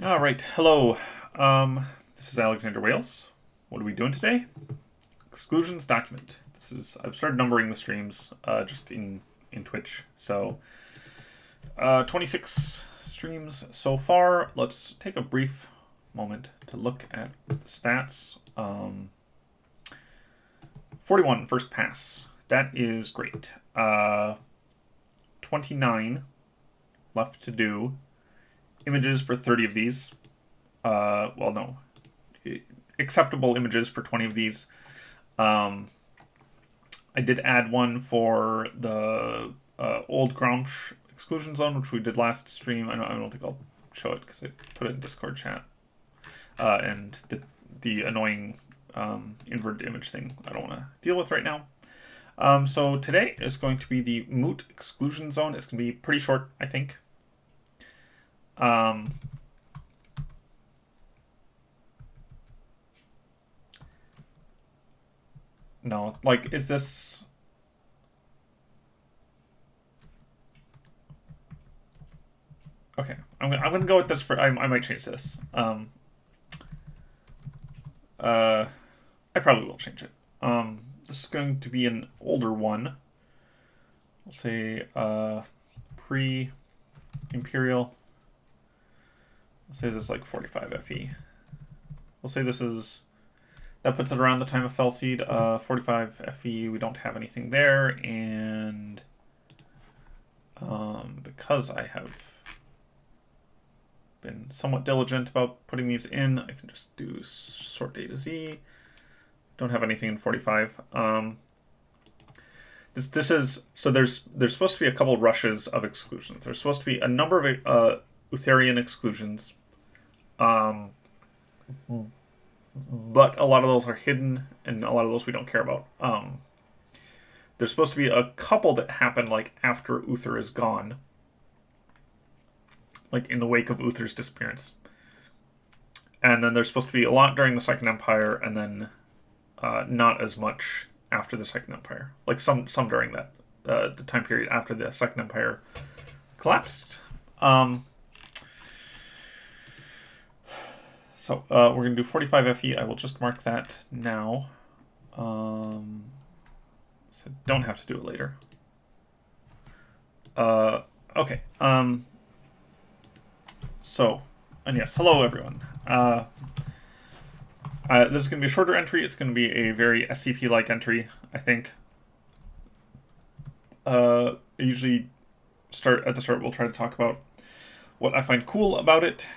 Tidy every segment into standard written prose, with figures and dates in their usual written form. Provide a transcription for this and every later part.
All right, hello. This is Alexander Wales. What are we doing today? Exclusions document. I've started numbering the streams just in Twitch. So 26 streams so far. Let's take a brief moment to look at the stats. 41 first pass. That is great. 29 left to do. Images for 30 of these. Well, no. Acceptable images for 20 of these. I did add one for the old Grumsh exclusion zone, which we did last stream. I don't think I'll show it because I put it in Discord chat. And the annoying inverted image thing I don't want to deal with right now. So today is going to be the moot exclusion zone. It's going to be pretty short, I think. No, like, is this... Okay, I'm gonna go with this for... I might change this. I probably will change it. This is going to be an older one. We'll say pre-Imperial. We'll say this is like 45 FE. We'll say this is... That puts it around the time of Fellseed. 45 FE, we don't have anything there, and because I have been somewhat diligent about putting these in, I can just do sort A to Z. Don't have anything in 45. This is so there's supposed to be a couple rushes of exclusions. There's supposed to be a number of Utherian exclusions. But a lot of those are hidden, and a lot of those we don't care about. There's supposed to be a couple that happen like after Uther is gone, like in the wake of Uther's disappearance. And then there's supposed to be a lot during the Second Empire, and then not as much after the Second Empire. Like some during that the time period after the Second Empire collapsed. So we're going to do 45 FE. I will just mark that now. So don't have to do it later. Okay. So, and yes, hello everyone. This is going to be a shorter entry. It's going to be a very SCP-like entry, I think. I usually at the start, we'll try to talk about what I find cool about it.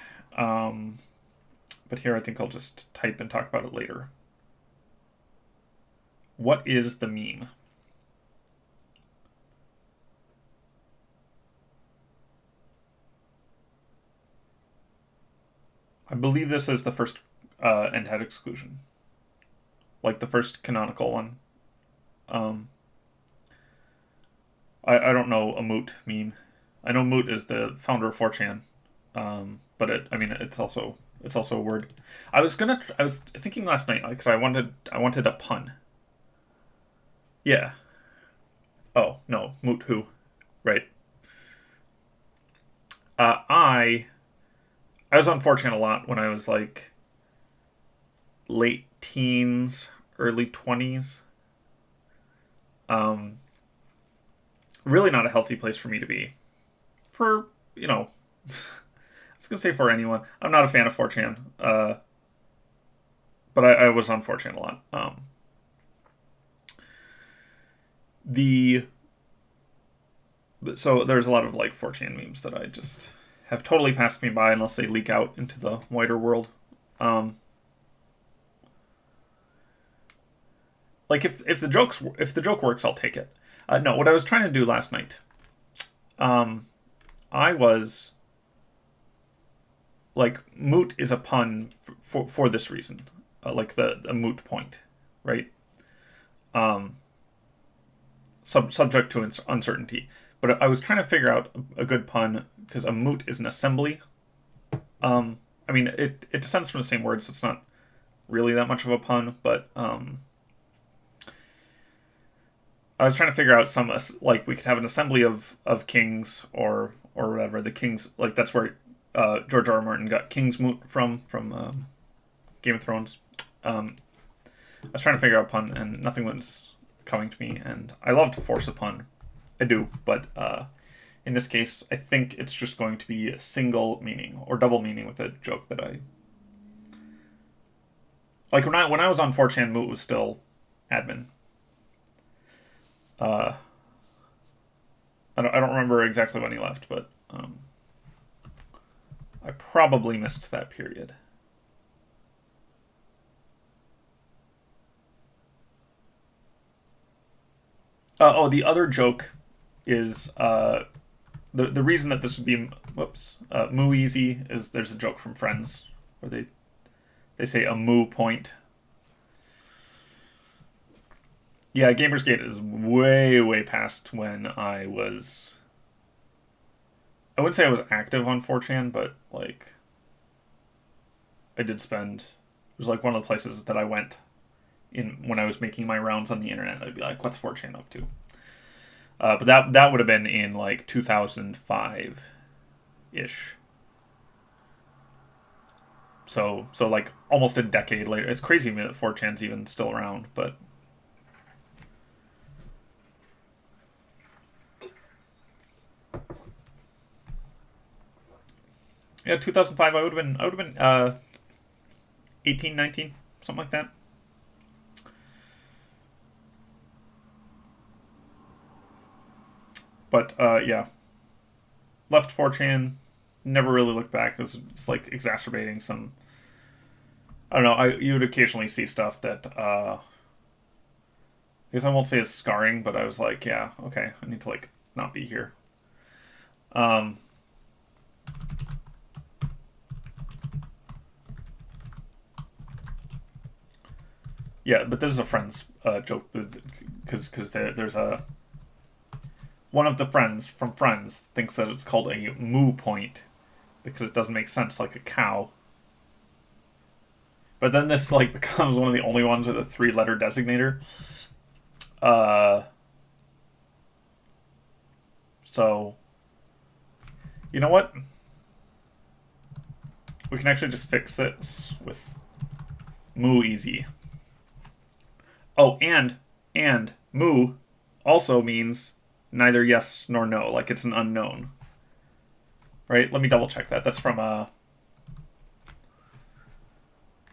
But here I think I'll just type and talk about it later. What is the meme? I believe this is the first end-head exclusion. Like the first canonical one. I don't know a Moot meme. I know Moot is the founder of 4chan. But it's also a word. I was thinking last night because I wanted a pun. Yeah. Oh no, Moot who, right? I was on 4chan a lot when I was like late teens, early 20s. Really not a healthy place for me to be. For I was gonna say for anyone. I'm not a fan of 4chan, but I was on 4chan a lot. So there's a lot of like 4chan memes that I just have totally passed me by unless they leak out into the wider world. Like if the joke works, I'll take it. No, what I was trying to do last night, I was like, moot is a pun for this reason, like the moot point, right? Subject to uncertainty. But I was trying to figure out a good pun because a moot is an assembly. It descends from the same word, so it's not really that much of a pun. But I was trying to figure out like we could have an assembly of kings or whatever. The kings, like that's where George R. R. Martin got Kingsmoot from Game of Thrones. I was trying to figure out a pun, and nothing was coming to me. And I love to force a pun, I do, but in this case, I think it's just going to be a single meaning or double meaning with a joke that I like. When I was on 4chan, Moot was still admin. I don't remember exactly when he left, but I probably missed that period. The other joke is the reason that this would be moo easy is there's a joke from Friends where they say a moo point. Yeah, Gamersgate is way past when I was. I wouldn't say I was active on 4chan, but like I did spend. It was like one of the places that I went in when I was making my rounds on the internet. I'd be like, "What's 4chan up to?" But that would have been in like 2005 ish. So like almost a decade later. It's crazy to me that 4chan's even still around, but yeah, 2005. I would have been 18, 19, something like that. But yeah, left 4chan. Never really looked back. It's like exacerbating some. I don't know. You would occasionally see stuff that I guess I won't say it's scarring, but I was like, yeah, okay, I need to like not be here. Um, yeah, but this is a friend's joke because there's a one of the friends from Friends thinks that it's called a moo point because it doesn't make sense like a cow. But then this like becomes one of the only ones with a three-letter designator. Uh, so you know what? We can actually just fix this with moo easy. Oh, and moo also means neither yes nor no, like it's an unknown. Right? Let me double check that. That's from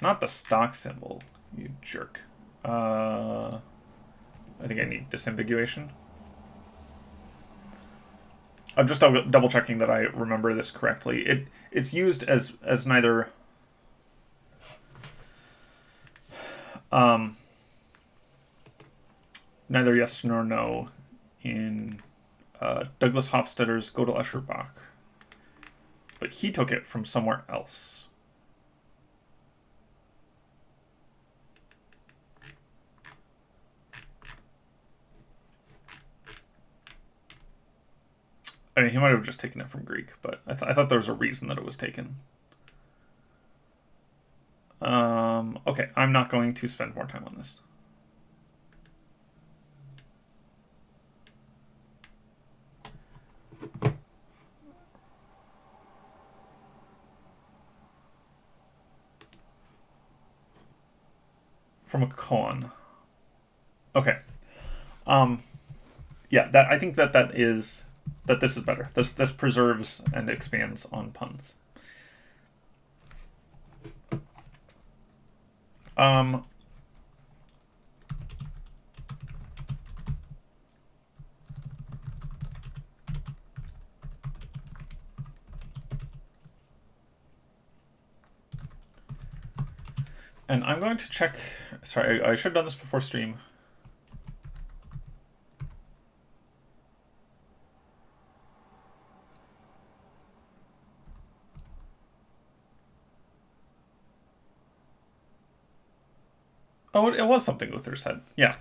not the stock symbol, you jerk. I think I need disambiguation. I'm just double checking that I remember this correctly. It's used as neither neither yes nor no in Douglas Hofstadter's Go to Escherbach, but he took it from somewhere else. I mean, he might have just taken it from Greek, but I thought there was a reason that it was taken. Okay, I'm not going to spend more time on this. From a koan. Okay. Yeah, that I think that this is better. This preserves and expands on puns. Um, and I'm going to check. Sorry, I should have done this before stream. Oh, it was something Uther said. Yeah,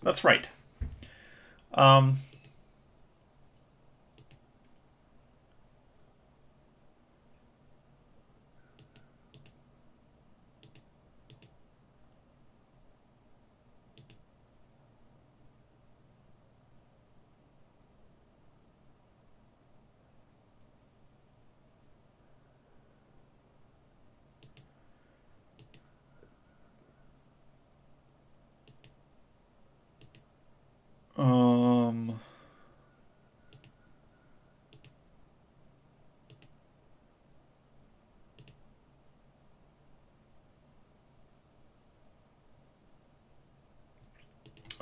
that's right. Um, Um,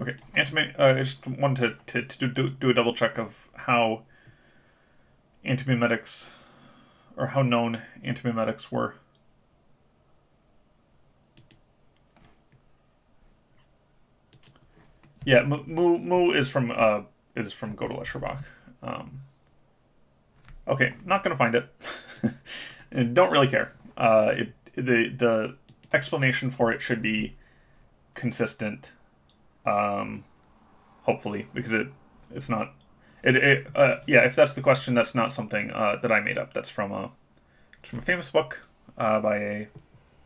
okay, I just wanted to do a double check of how antimimetics, or how known antimimetics were. Yeah, Mu is from Gödel Escherbach. Okay, not gonna find it. And don't really care. The explanation for it should be consistent. Um, hopefully, because it's not. Yeah, if that's the question, that's not something that I made up. That's from a famous book by a,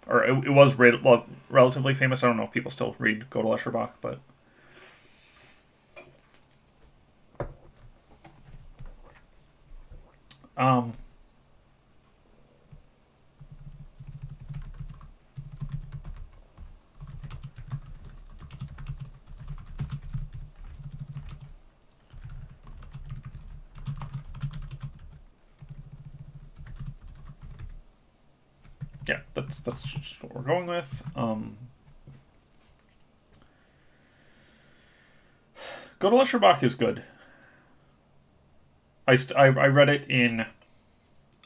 or it was relatively famous. I don't know if people still read Gödel Escherbach, but um, yeah, that's just what we're going with. Gödel Escherbach is good. I read it in,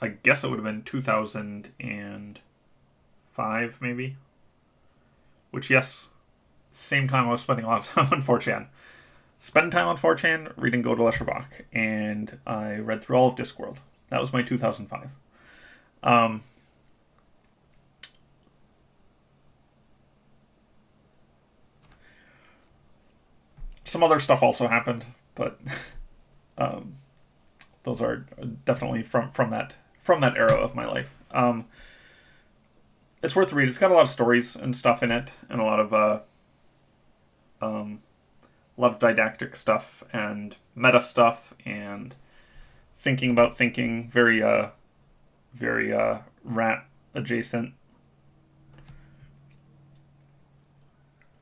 I guess it would have been 2005 maybe. Which, yes, same time I was spending a lot of time on 4chan. Spend time on 4chan reading Gödel Escherbach, and I read through all of Discworld. That was my 2005. Um, some other stuff also happened, but um, those are definitely from that era of my life. It's worth the read. It's got a lot of stories and stuff in it, and um, a lot of didactic stuff and meta stuff and thinking about thinking. Very rat adjacent.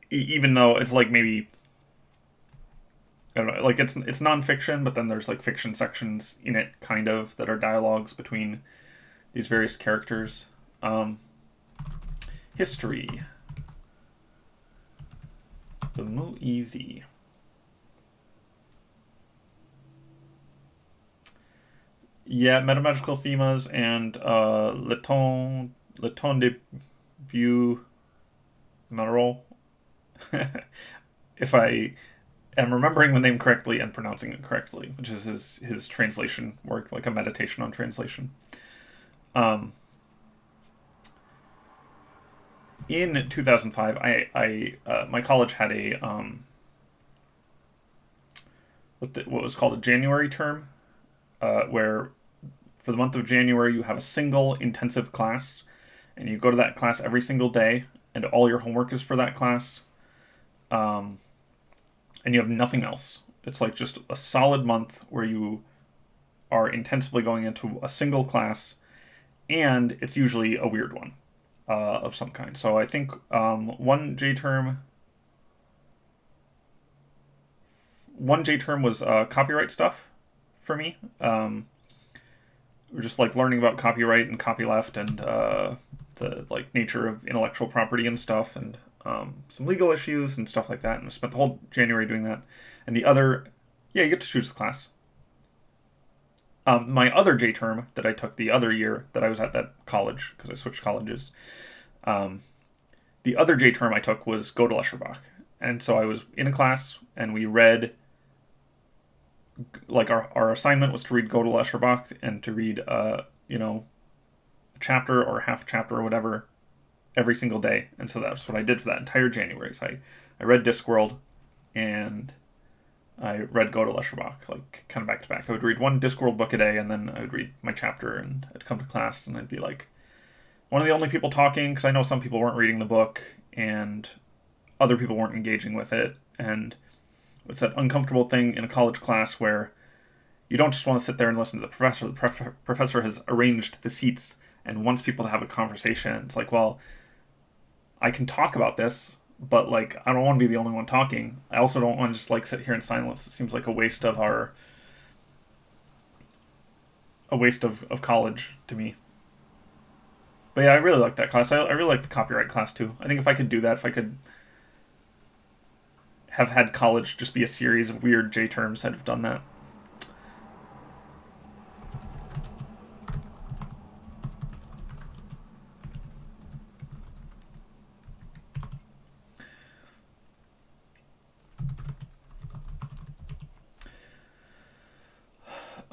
Even though it's like maybe, I don't know, like it's nonfiction, but then there's like fiction sections in it, kind of, that are dialogues between these various characters. Um, History. The Mu Easy. Yeah, metamagical themas and Le Ton de Beau Mineral. If I am remembering the name correctly and pronouncing it correctly, which is his translation work, like a meditation on translation. Um, in 2005, my college had a what was called a January term, where for the month of January you have a single intensive class, and you go to that class every single day, and all your homework is for that class, um, and you have nothing else. It's like just a solid month where you are intensively going into a single class, and it's usually a weird one of some kind. So I think one J term was copyright stuff for me. We're just like learning about copyright and copyleft and the like nature of intellectual property and stuff, and some legal issues and stuff like that. And I spent the whole January doing that. And the other, yeah, you get to choose the class. My other J term that I took the other year that I was at that college, because I switched colleges, um, the other J term I took was Gödel Escherbach. And so I was in a class and we read, like our assignment was to read Gödel Escherbach and to read, a chapter or half a chapter or whatever every single day. And so that's what I did for that entire January. So I read Discworld and I read Gödel Escherbach, like kind of back to back. I would read one Discworld book a day, and then I would read my chapter, and I'd come to class, and I'd be like one of the only people talking, because I know some people weren't reading the book, and other people weren't engaging with it, and it's that uncomfortable thing in a college class where you don't just want to sit there and listen to the professor. The professor has arranged the seats and wants people to have a conversation. It's like, well, I can talk about this, but like I don't want to be the only one talking. I also don't want to just like sit here in silence. It seems like a waste of college to me. But yeah, I really like that class. I really like the copyright class too. I think if I could do that, if I could have had college just be a series of weird J terms, I'd have done that.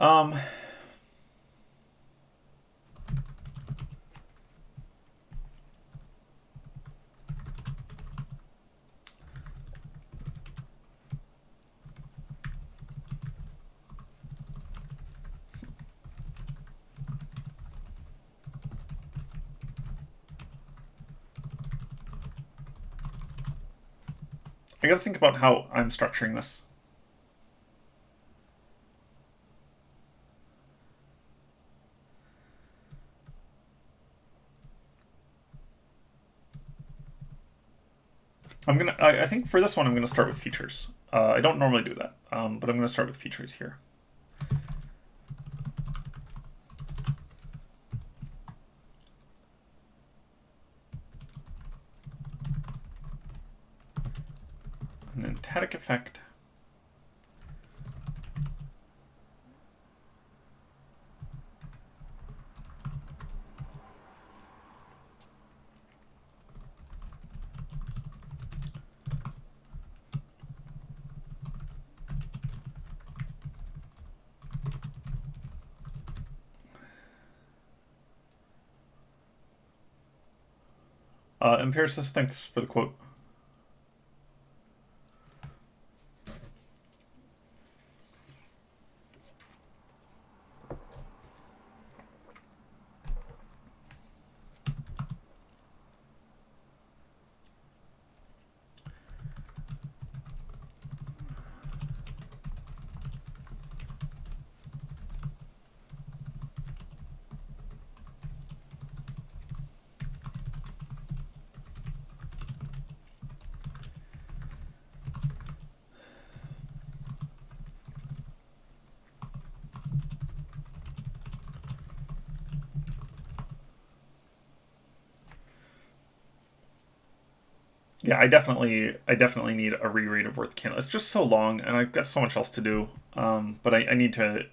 Um, I got to think about how I'm structuring this. I think for this one, I'm gonna start with features. I don't normally do that, but I'm gonna start with features here. And then static effect. Empiricist, thanks for the quote. Yeah, I definitely need a reread of Worth Candle. It's just so long, and I've got so much else to do. But I need to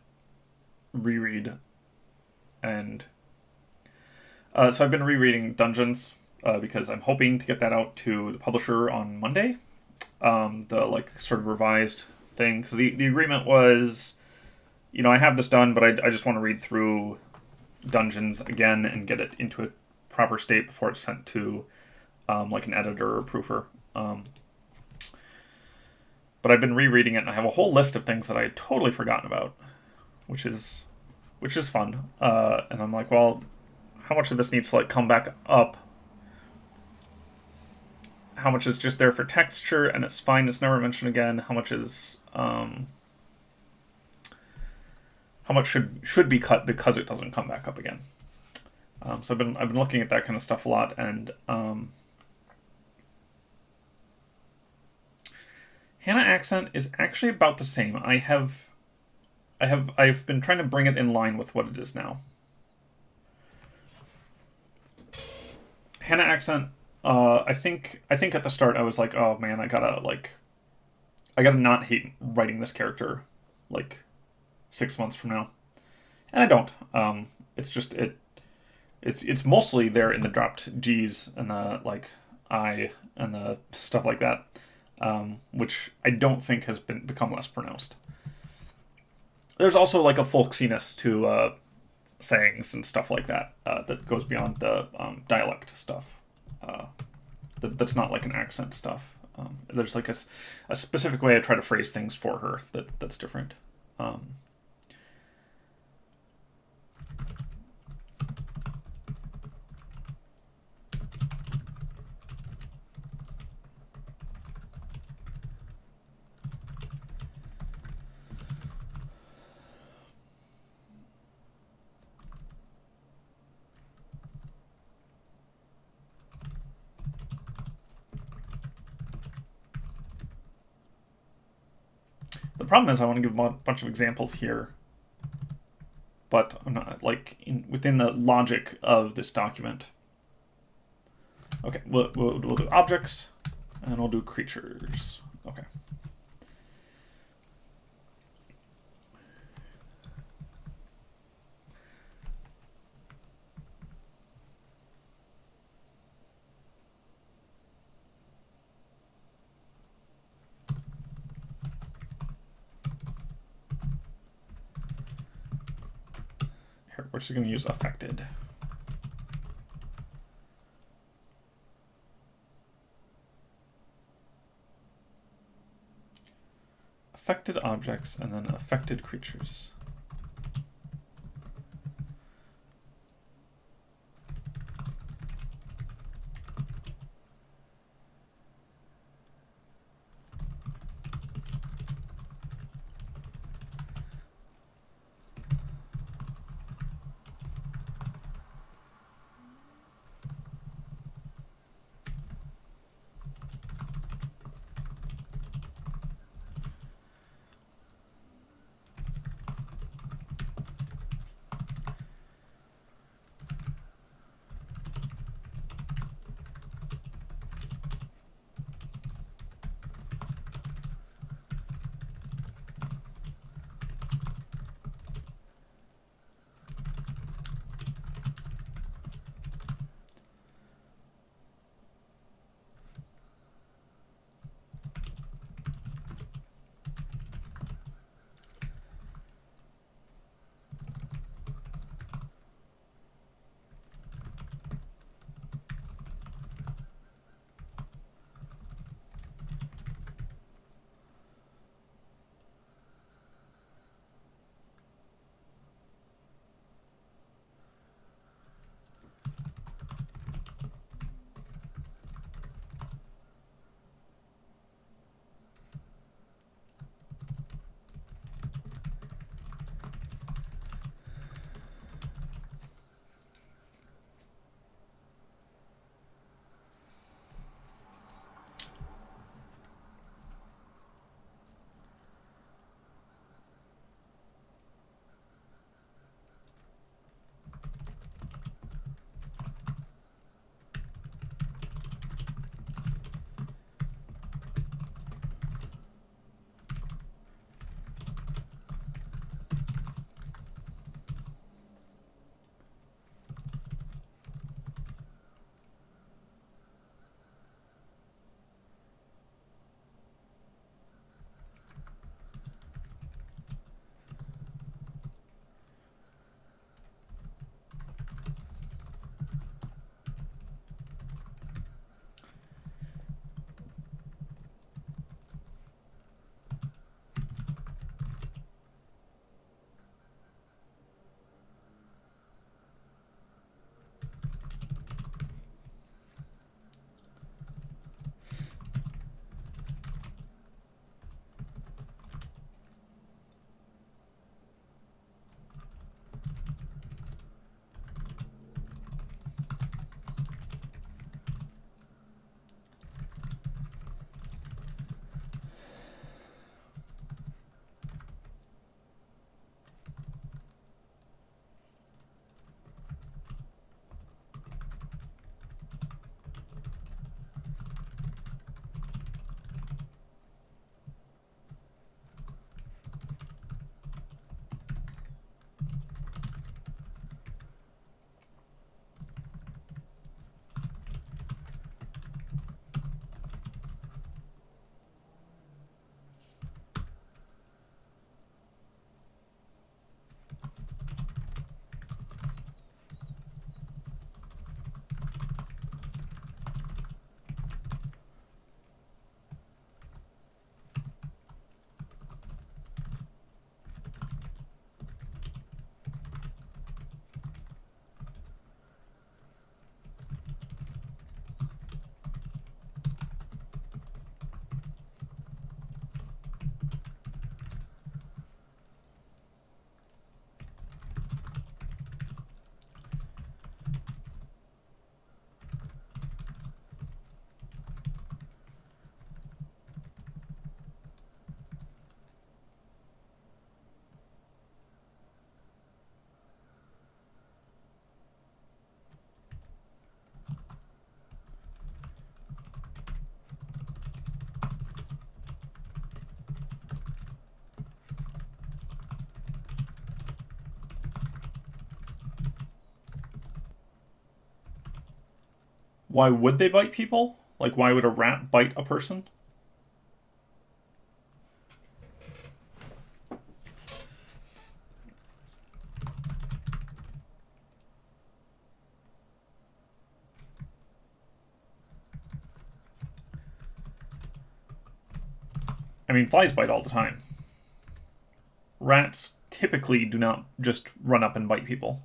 reread, and so I've been rereading Dungeons because I'm hoping to get that out to the publisher on Monday. The like sort of revised thing, because the agreement was, I have this done, but I just want to read through Dungeons again and get it into a proper state before it's sent to like an editor or proofer. But I've been rereading it, and I have a whole list of things that I had totally forgotten about, which is fun. And I'm like, well, how much of this needs to like come back up? How much is just there for texture and it's fine, it's never mentioned again? How much is how much should be cut because it doesn't come back up again? So I've been looking at that kind of stuff a lot, and Hannah accent is actually about the same. I've been trying to bring it in line with what it is now. Hannah accent. I think at the start I was like, oh man, I gotta not hate writing this character like 6 months from now, and I don't. It's just it's mostly there in the dropped G's and the like I and the stuff like that, which I don't think has become less pronounced. There's also like a folksiness to sayings and stuff like that that goes beyond the dialect stuff. That's not like an accent stuff. There's like a specific way I try to phrase things for her that's different. Um, The problem is I want to give a bunch of examples here, but I'm not within the logic of this document. Okay, we'll do objects, and we'll do creatures. Okay. Here, we're just going to use affected. Affected objects and then affected creatures. Why would they bite people? Like, why would a rat bite a person? I mean, flies bite all the time. Rats typically do not just run up and bite people.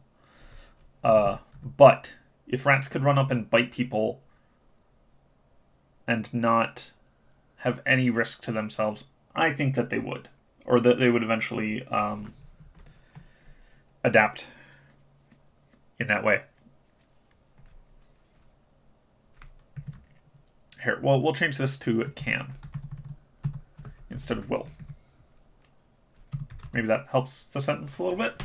But if rats could run up and bite people and not have any risk to themselves, I think that they would. Or that they would eventually adapt in that way. Here, well, we'll change this to can instead of will. Maybe that helps the sentence a little bit.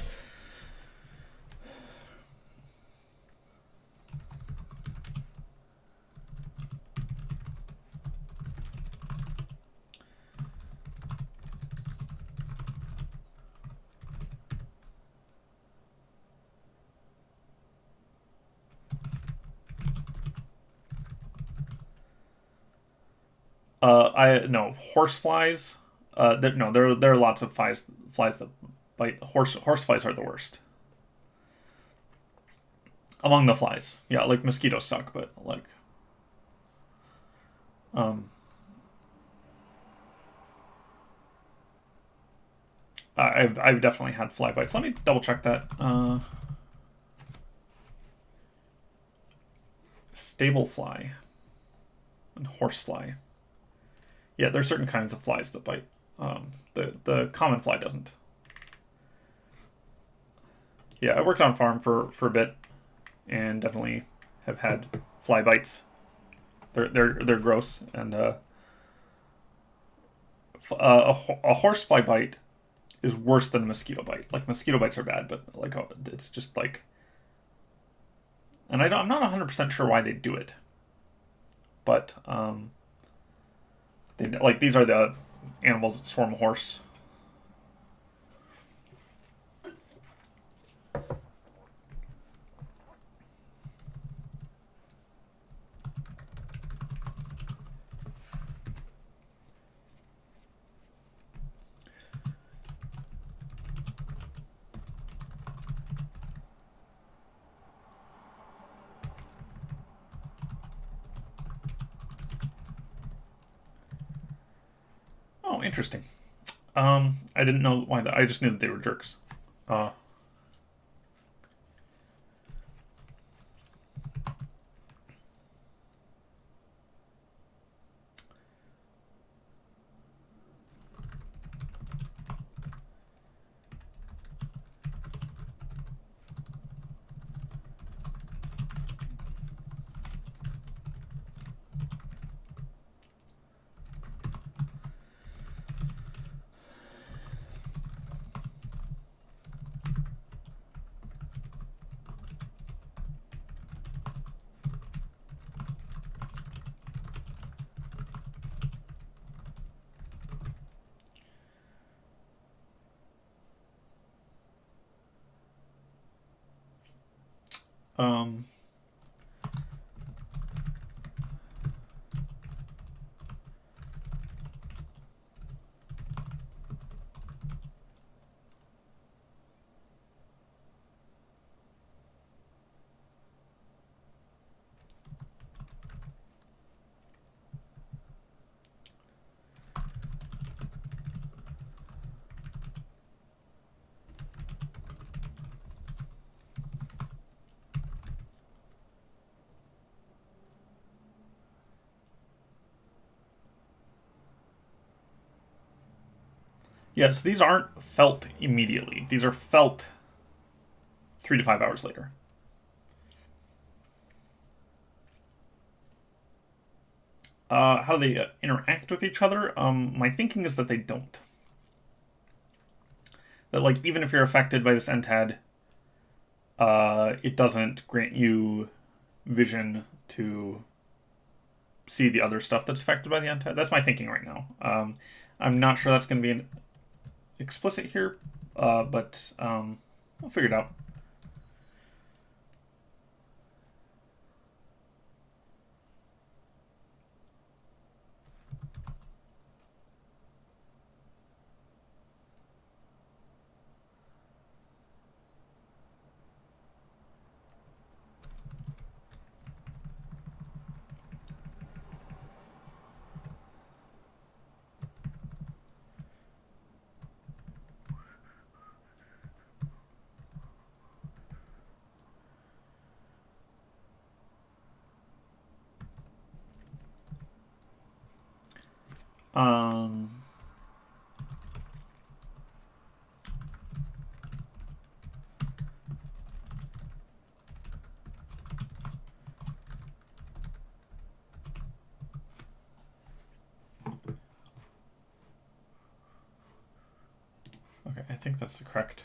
No, horseflies. There are lots of flies that bite. Horseflies are the worst among the flies. Yeah, like mosquitoes suck, but like I've definitely had fly bites. Let me double check that. Stable fly and horsefly. Yeah, there's certain kinds of flies that bite. The common fly doesn't. Yeah, I worked on a farm for a bit, and definitely have had fly bites. They're gross, and a horsefly bite is worse than a mosquito bite. Like mosquito bites are bad, but like it's just like, and I'm not 100% sure why they do it, but like these are the animals that swarm a horse. Oh, interesting. I didn't know why that. I just knew that they were jerks. Uh, um, yes, these aren't felt immediately. These are felt 3 to 5 hours later. How do they interact with each other? My thinking is that they don't. That like even if you're affected by this NTAD, it doesn't grant you vision to see the other stuff that's affected by the NTAD. That's my thinking right now. I'm not sure that's going to be explicit here, but we'll figure it out. Um, okay, I think that's the correct.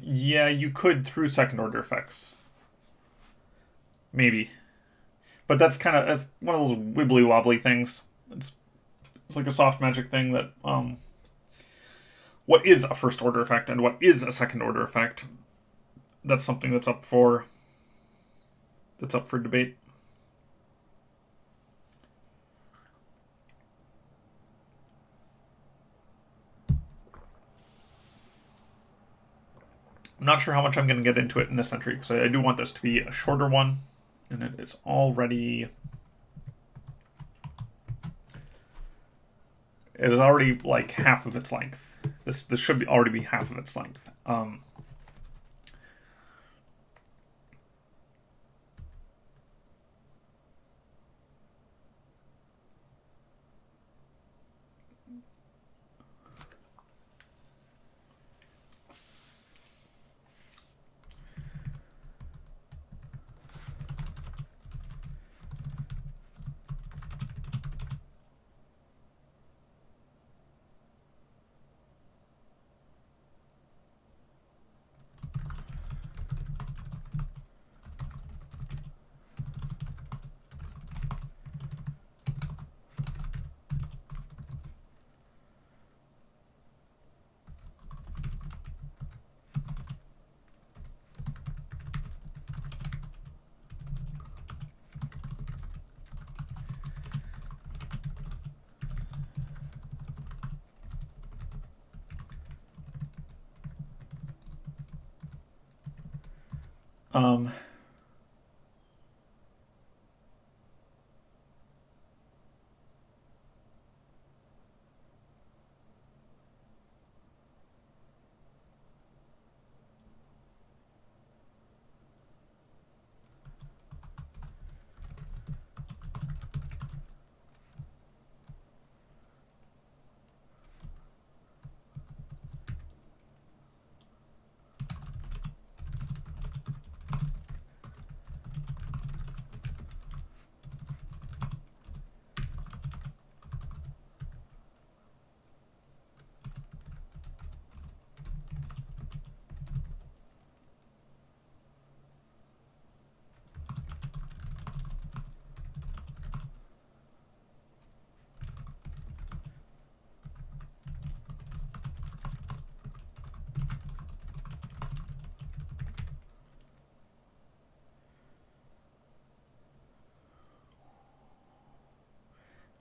Yeah, you could through second order effects. Maybe. But that's one of those wibbly wobbly things. It's like a soft magic thing that what is a first order effect and what is a second order effect. That's something that's up for debate. I'm not sure how much I'm going to get into it in this entry because I do want this to be a shorter one, and it is already. It is already like half of its length. This should already be half of its length. Um,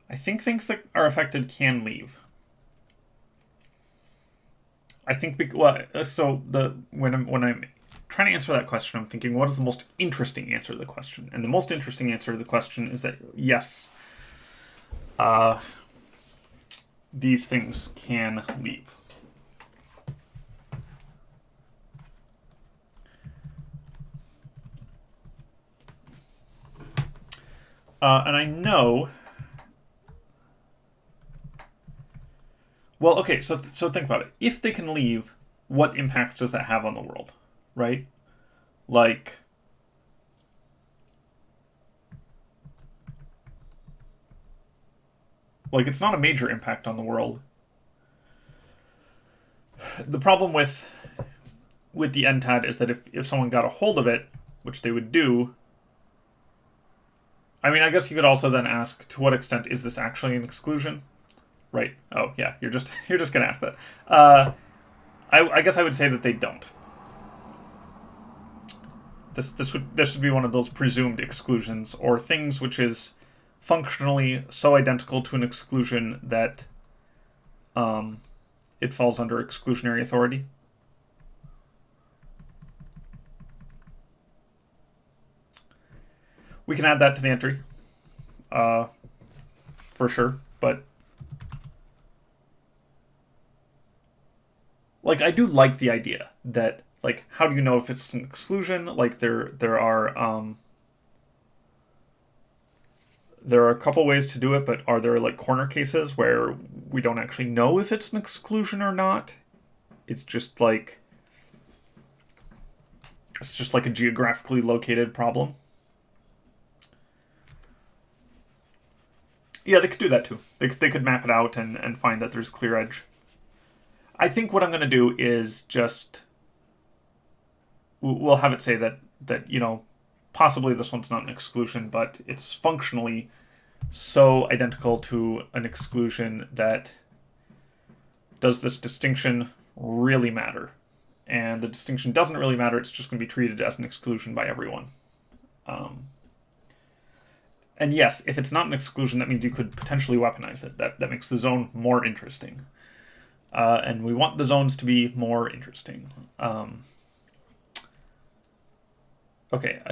I think things that are affected can leave. I think so the when I'm trying to answer that question, I'm thinking, what is the most interesting answer to the question? And the most interesting answer to the question is that, yes, these things can leave. And I know... Well, okay, so think about it. If they can leave, what impacts does that have on the world, right? Like... Like, it's not a major impact on the world. The problem with the NTAD is that if someone got a hold of it, which they would do... I mean, I guess you could also then ask, to what extent is this actually an exclusion? Right. Oh, yeah, you're just going to ask that. I guess I would say that they don't. This would be one of those presumed exclusions, or things which is functionally so identical to an exclusion that it falls under exclusionary authority. We can add that to the entry, for sure, but like, I do like the idea that, like, how do you know if it's an exclusion? Like, there are a couple ways to do it, but are there, like, corner cases where we don't actually know if it's an exclusion or not? It's just like a geographically located problem. Yeah, they could do that too. They could map it out and find that there's clear edge. I think what I'm going to do is just... We'll have it say that you know, possibly this one's not an exclusion, but it's functionally so identical to an exclusion that does this distinction really matter? And the distinction doesn't really matter. It's just going to be treated as an exclusion by everyone. And yes, if it's not an exclusion, that means you could potentially weaponize it. That makes the zone more interesting. And we want the zones to be more interesting. Okay.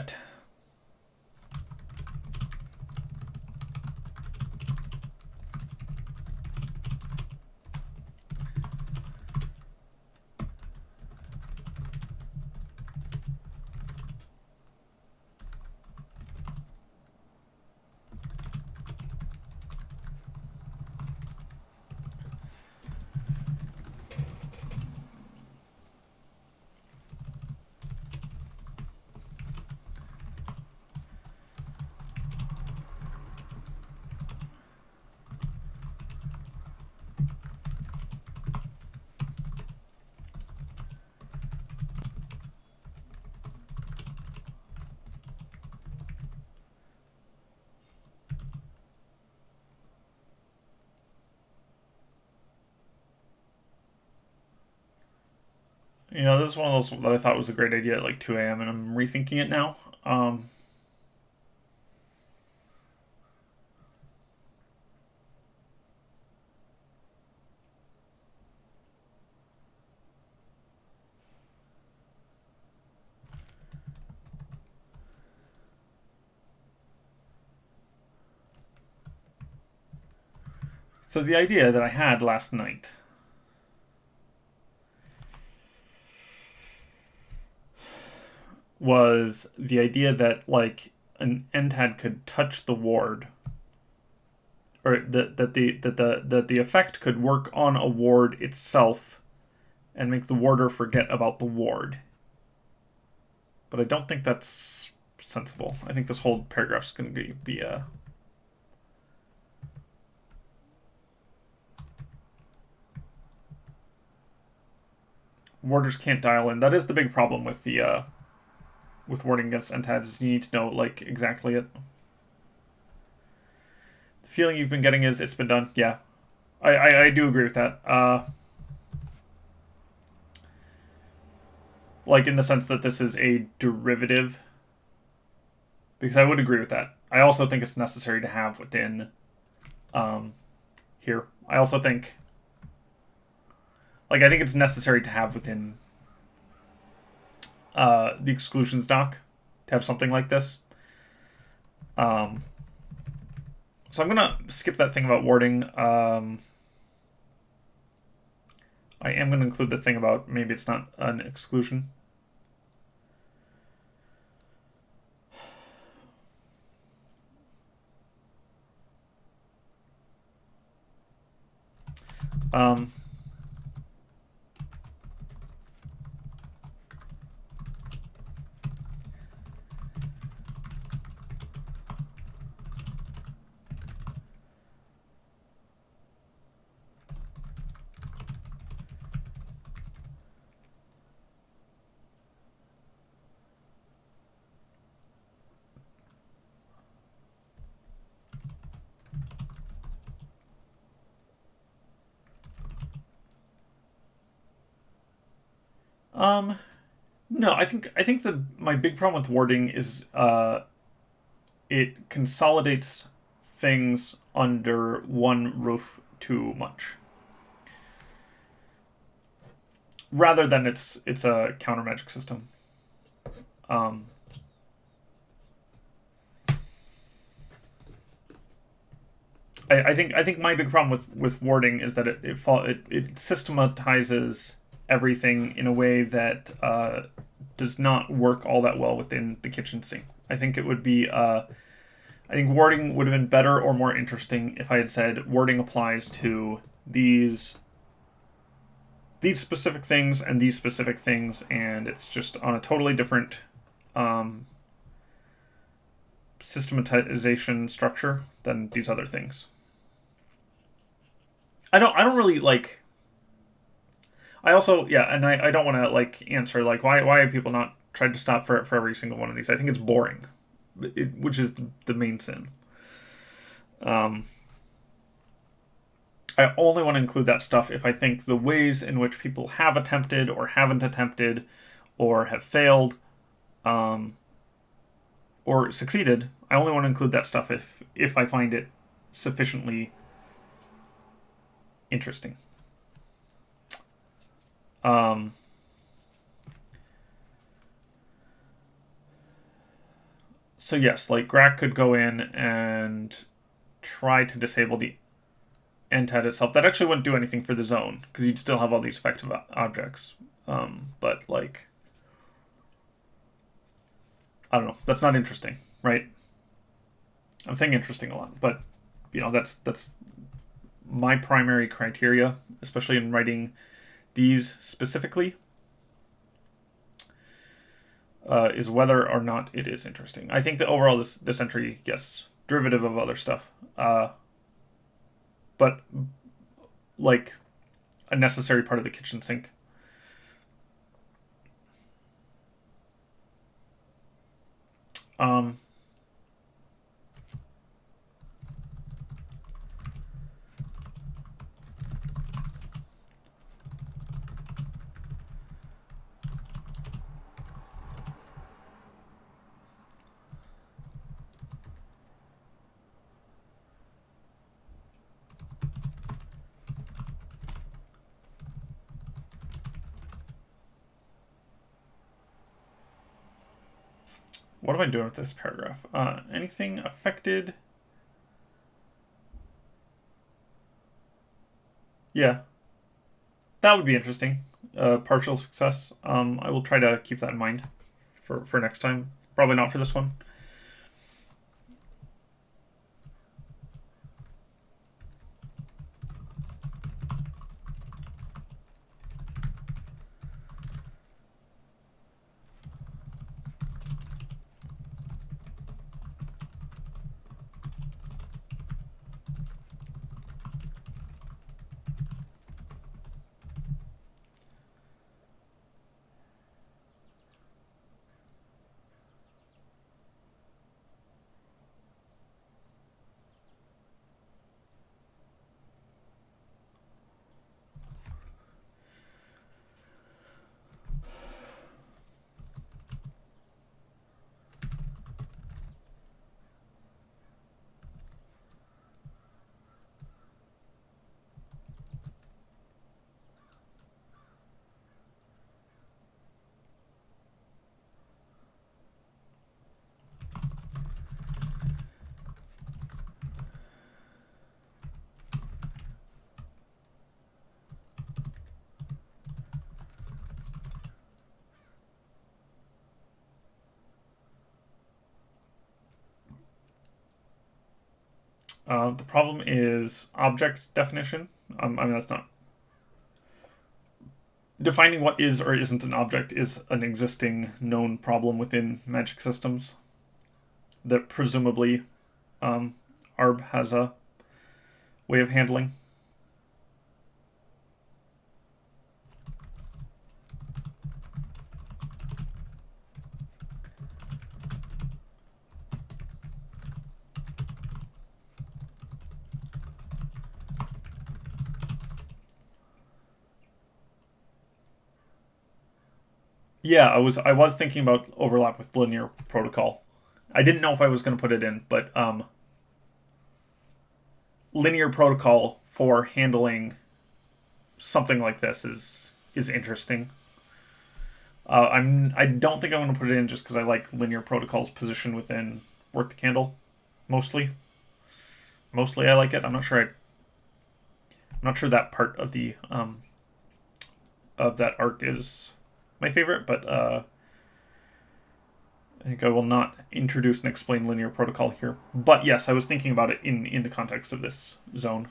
You know, this is one of those that I thought was a great idea at like 2 a.m. and I'm rethinking it now. So the idea that I had last night was the idea that, like, an NTAD could touch the ward, or that the effect could work on a ward itself and make the warder forget about the ward. But I don't think that's sensible. I think this whole paragraph is going to be warders can't dial in. That is the big problem with the with warding against NTADs, is you need to know, like, exactly it. The feeling you've been getting is it's been done. Yeah, I do agree with that. Like, in the sense that this is a derivative, because I would agree with that. I also think it's necessary to have within here. I also think, like, I think it's necessary to have within the exclusions doc to have something like this. So I'm gonna skip that thing about warding. I am gonna include the thing about maybe it's not an exclusion. Um, no, I think my big problem with warding is it consolidates things under one roof too much, rather than it's a counter magic system. Um, I think my big problem with warding is that it systematizes everything in a way that does not work all that well within the kitchen sink. I think it would be I think warding would have been better or more interesting if I had said warding applies to these specific things and these specific things, and it's just on a totally different systematization structure than these other things. I don't really like. I also, yeah, and I don't want to like answer like why have people not tried to stop for every single one of these. I think it's boring, which is the main sin. Um, I only want to include that stuff if I think the ways in which people have attempted or haven't attempted or have failed um, or succeeded. I only want to include that stuff if I find it sufficiently interesting. Um, so yes, like Grak could go in and try to disable the entad itself. That actually wouldn't do anything for the zone because you'd still have all these effective objects. But like, I don't know. That's not interesting, right? I'm saying interesting a lot, but that's my primary criteria, especially in writing these specifically, is whether or not it is interesting. I think that overall this entry, yes, derivative of other stuff, but like a necessary part of the kitchen sink. Um, what am I doing with this paragraph? Anything affected? Yeah, that would be interesting. Partial success. I will try to keep that in mind for next time. Probably not for this one. The problem is object definition. I mean, that's not defining what is or isn't an object is an existing known problem within magic systems that presumably ARB has a way of handling. Yeah, I was thinking about overlap with linear protocol. I didn't know if I was going to put it in, but linear protocol for handling something like this is interesting. I don't think I'm going to put it in just because I like linear protocol's position within Work the Candle, mostly. Mostly, I like it. I'm not sure that part of the of that arc is my favorite, but I think I will not introduce and explain linear protocol here. But yes, I was thinking about it in the context of this zone.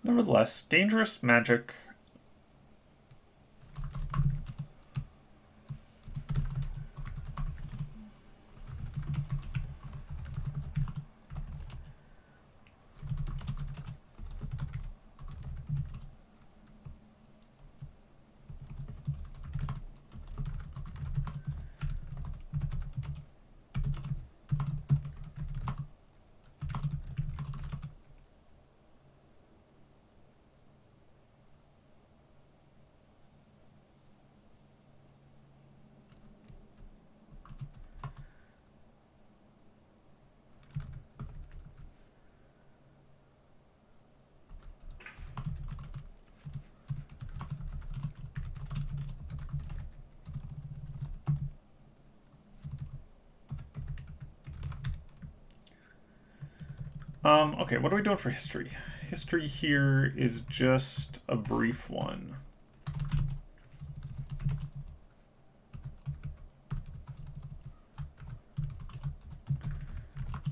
Nevertheless, dangerous magic. Okay, what are we doing for history? History here is just a brief one.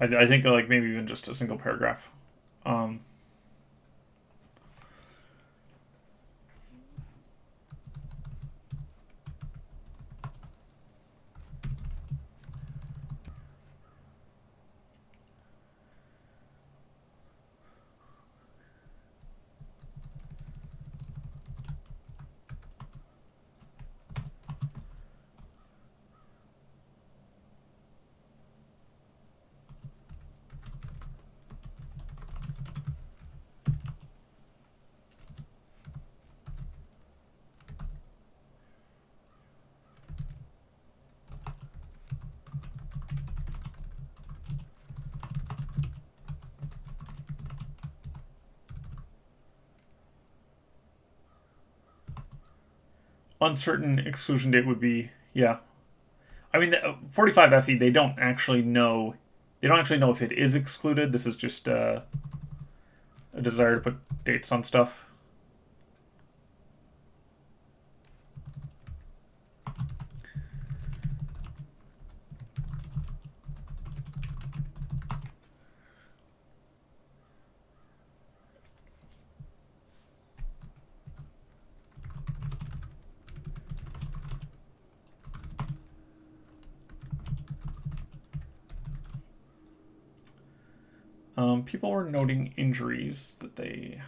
I think like maybe even just a single paragraph. Uncertain exclusion date would be, yeah. I mean, 45 FE, they don't actually know. They don't actually know if it is excluded. This is just a desire to put dates on stuff. People were noting injuries that they...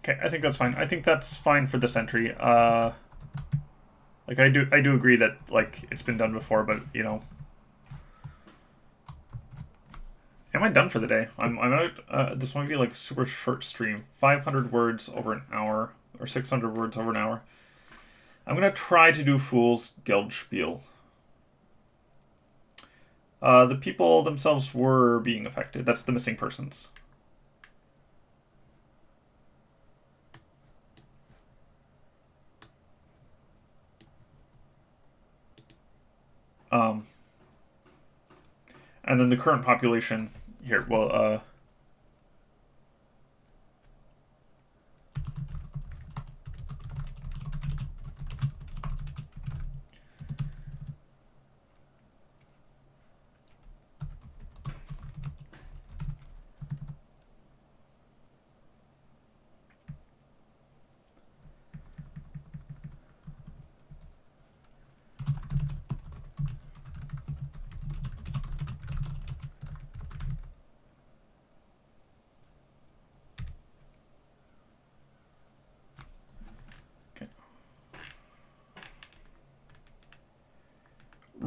Okay, I think that's fine. I think that's fine for this entry. Like I do agree that like it's been done before, but you know, am I done for the day? I'm out. This might be like a super short stream. 500 words over an hour, or 600 words over an hour. I'm gonna try to do Fool's Guild spiel. The people themselves were being affected. That's the missing persons. And then the current population here, well,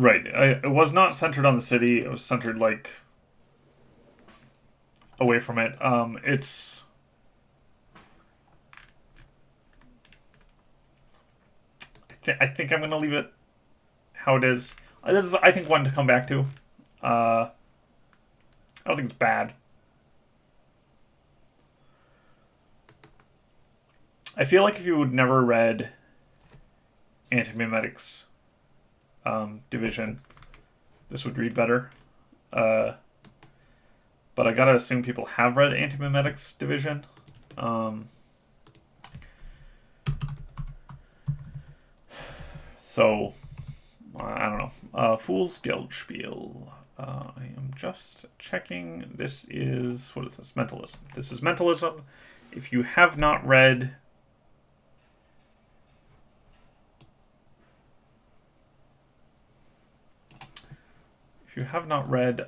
right. It was not centered on the city. It was centered like away from it. It's I think I'm gonna leave it how it is. This is I think one to come back to. I don't think it's bad. I feel like if you would never read Antimimetics Division, this would read better. But I gotta assume people have read Antimimetics Division. So, I don't know. Fool's Guild spiel. I am just checking. This is, what is this? Mentalism. This is Mentalism. If you have not read... If you have not read...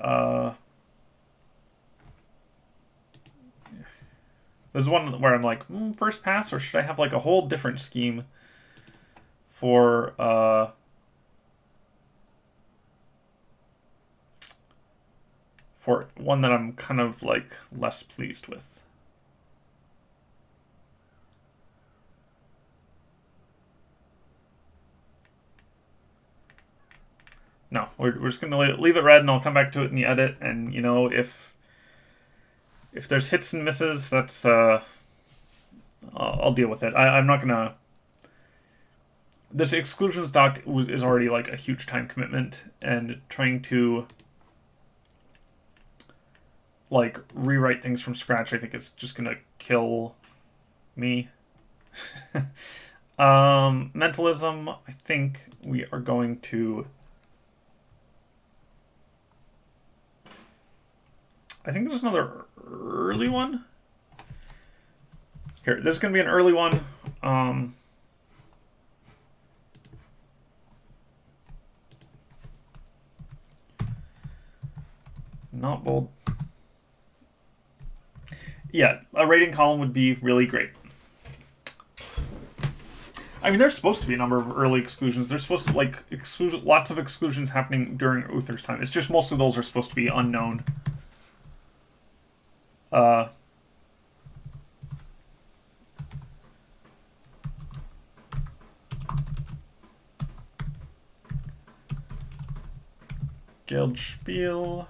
There's one where I'm like, first pass, or should I have like a whole different scheme for one that I'm kind of like less pleased with. No, we're just gonna leave it red, and I'll come back to it in the edit. And you know, if there's hits and misses, that's I'll deal with it. I'm not gonna. This exclusions doc is already like a huge time commitment, and trying to like rewrite things from scratch, I think is just gonna kill Me. Mentalism, I think we are going to... I think there's another early one. Here, there's going to be an early one. Not bold. Yeah, a rating column would be really great. I mean, there's supposed to be a number of early exclusions. There's supposed to lots of exclusions happening during Uther's time. It's just most of those are supposed to be unknown. Geldspiel.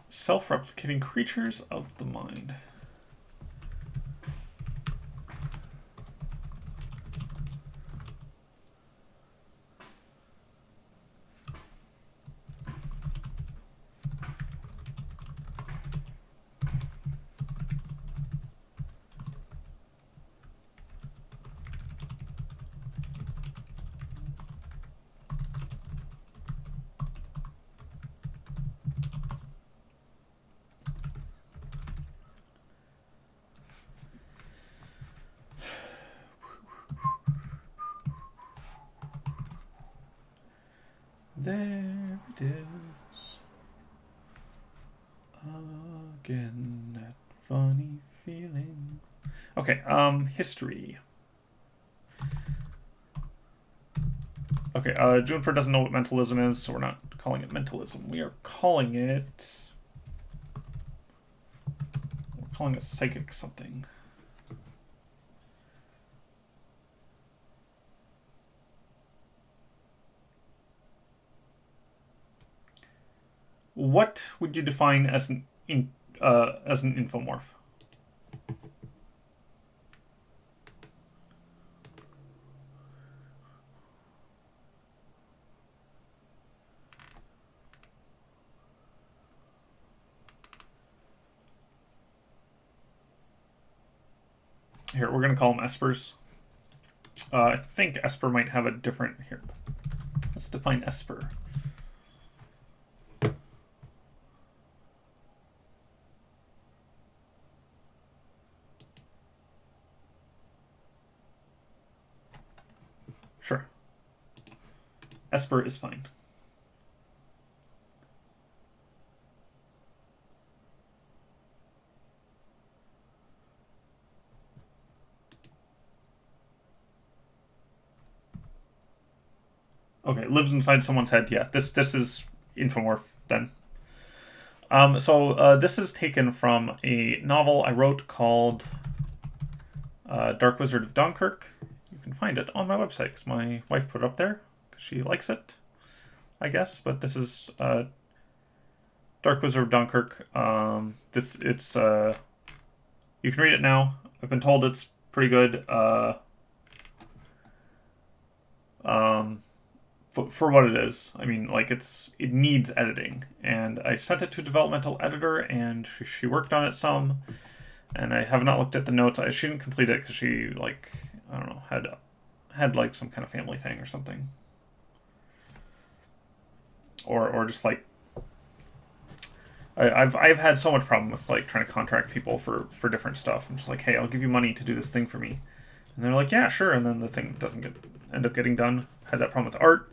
Self-replicating creatures of the mind. There it is. Again, that funny feeling. Okay, history. Okay, Juniper doesn't know what mentalism is, so we're not calling it mentalism. We are calling it... We're calling it psychic something. What would you define as an infomorph? Here, we're going to call them espers. I think esper might have a different... Here, let's define esper. Sure. Esper is fine. Okay, lives inside someone's head. Yeah, this is infomorph then. So this is taken from a novel I wrote called Dark Wizard of Dunkirk. You can find it on my website because my wife put it up there because she likes it, I guess. But this is Dark Wizard of Dunkirk. It's you can read it now. I've been told it's pretty good. For what it is. I mean, like, it needs editing, and I sent it to a developmental editor, and she worked on it some, and I have not looked at the notes. She didn't complete it because she, like, I don't know, had like some kind of family thing or something, or just like I've had so much problem with like trying to contract people for different stuff. I'm just like, hey, I'll give you money to do this thing for me, and they're like, yeah, sure, and then the thing doesn't end up getting done. Had that problem with art.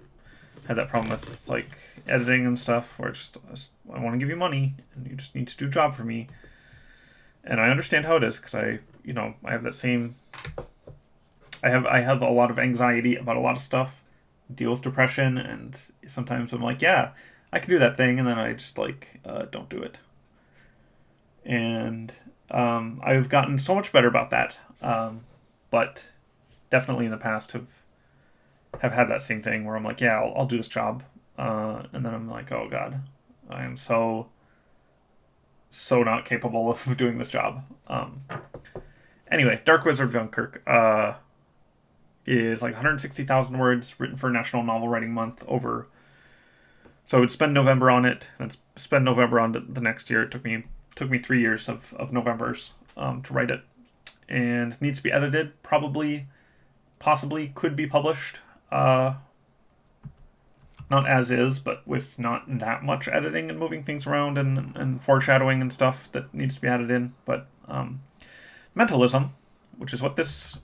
Had that problem with like editing and stuff, where I want to give you money and you just need to do a job for me. And I understand how it is because I have that same. I have a lot of anxiety about a lot of stuff, deal with depression, and sometimes I'm like, yeah, I can do that thing, and then I just like don't do it. And I've gotten so much better about that, but definitely in the past have had that same thing where I'm like, yeah, I'll do this job, and then I'm like, oh god, I am so not capable of doing this job. Anyway, Dark Wizard of Dunkirk. is like 160,000 words, written for National Novel Writing Month over. So I would spend November on it, and spend November on the next year. It took me 3 years of Novembers to write it, and needs to be edited. Probably, possibly, could be published. Not as is, but with not that much editing and moving things around and foreshadowing and stuff that needs to be added in. But mentalism, which is what this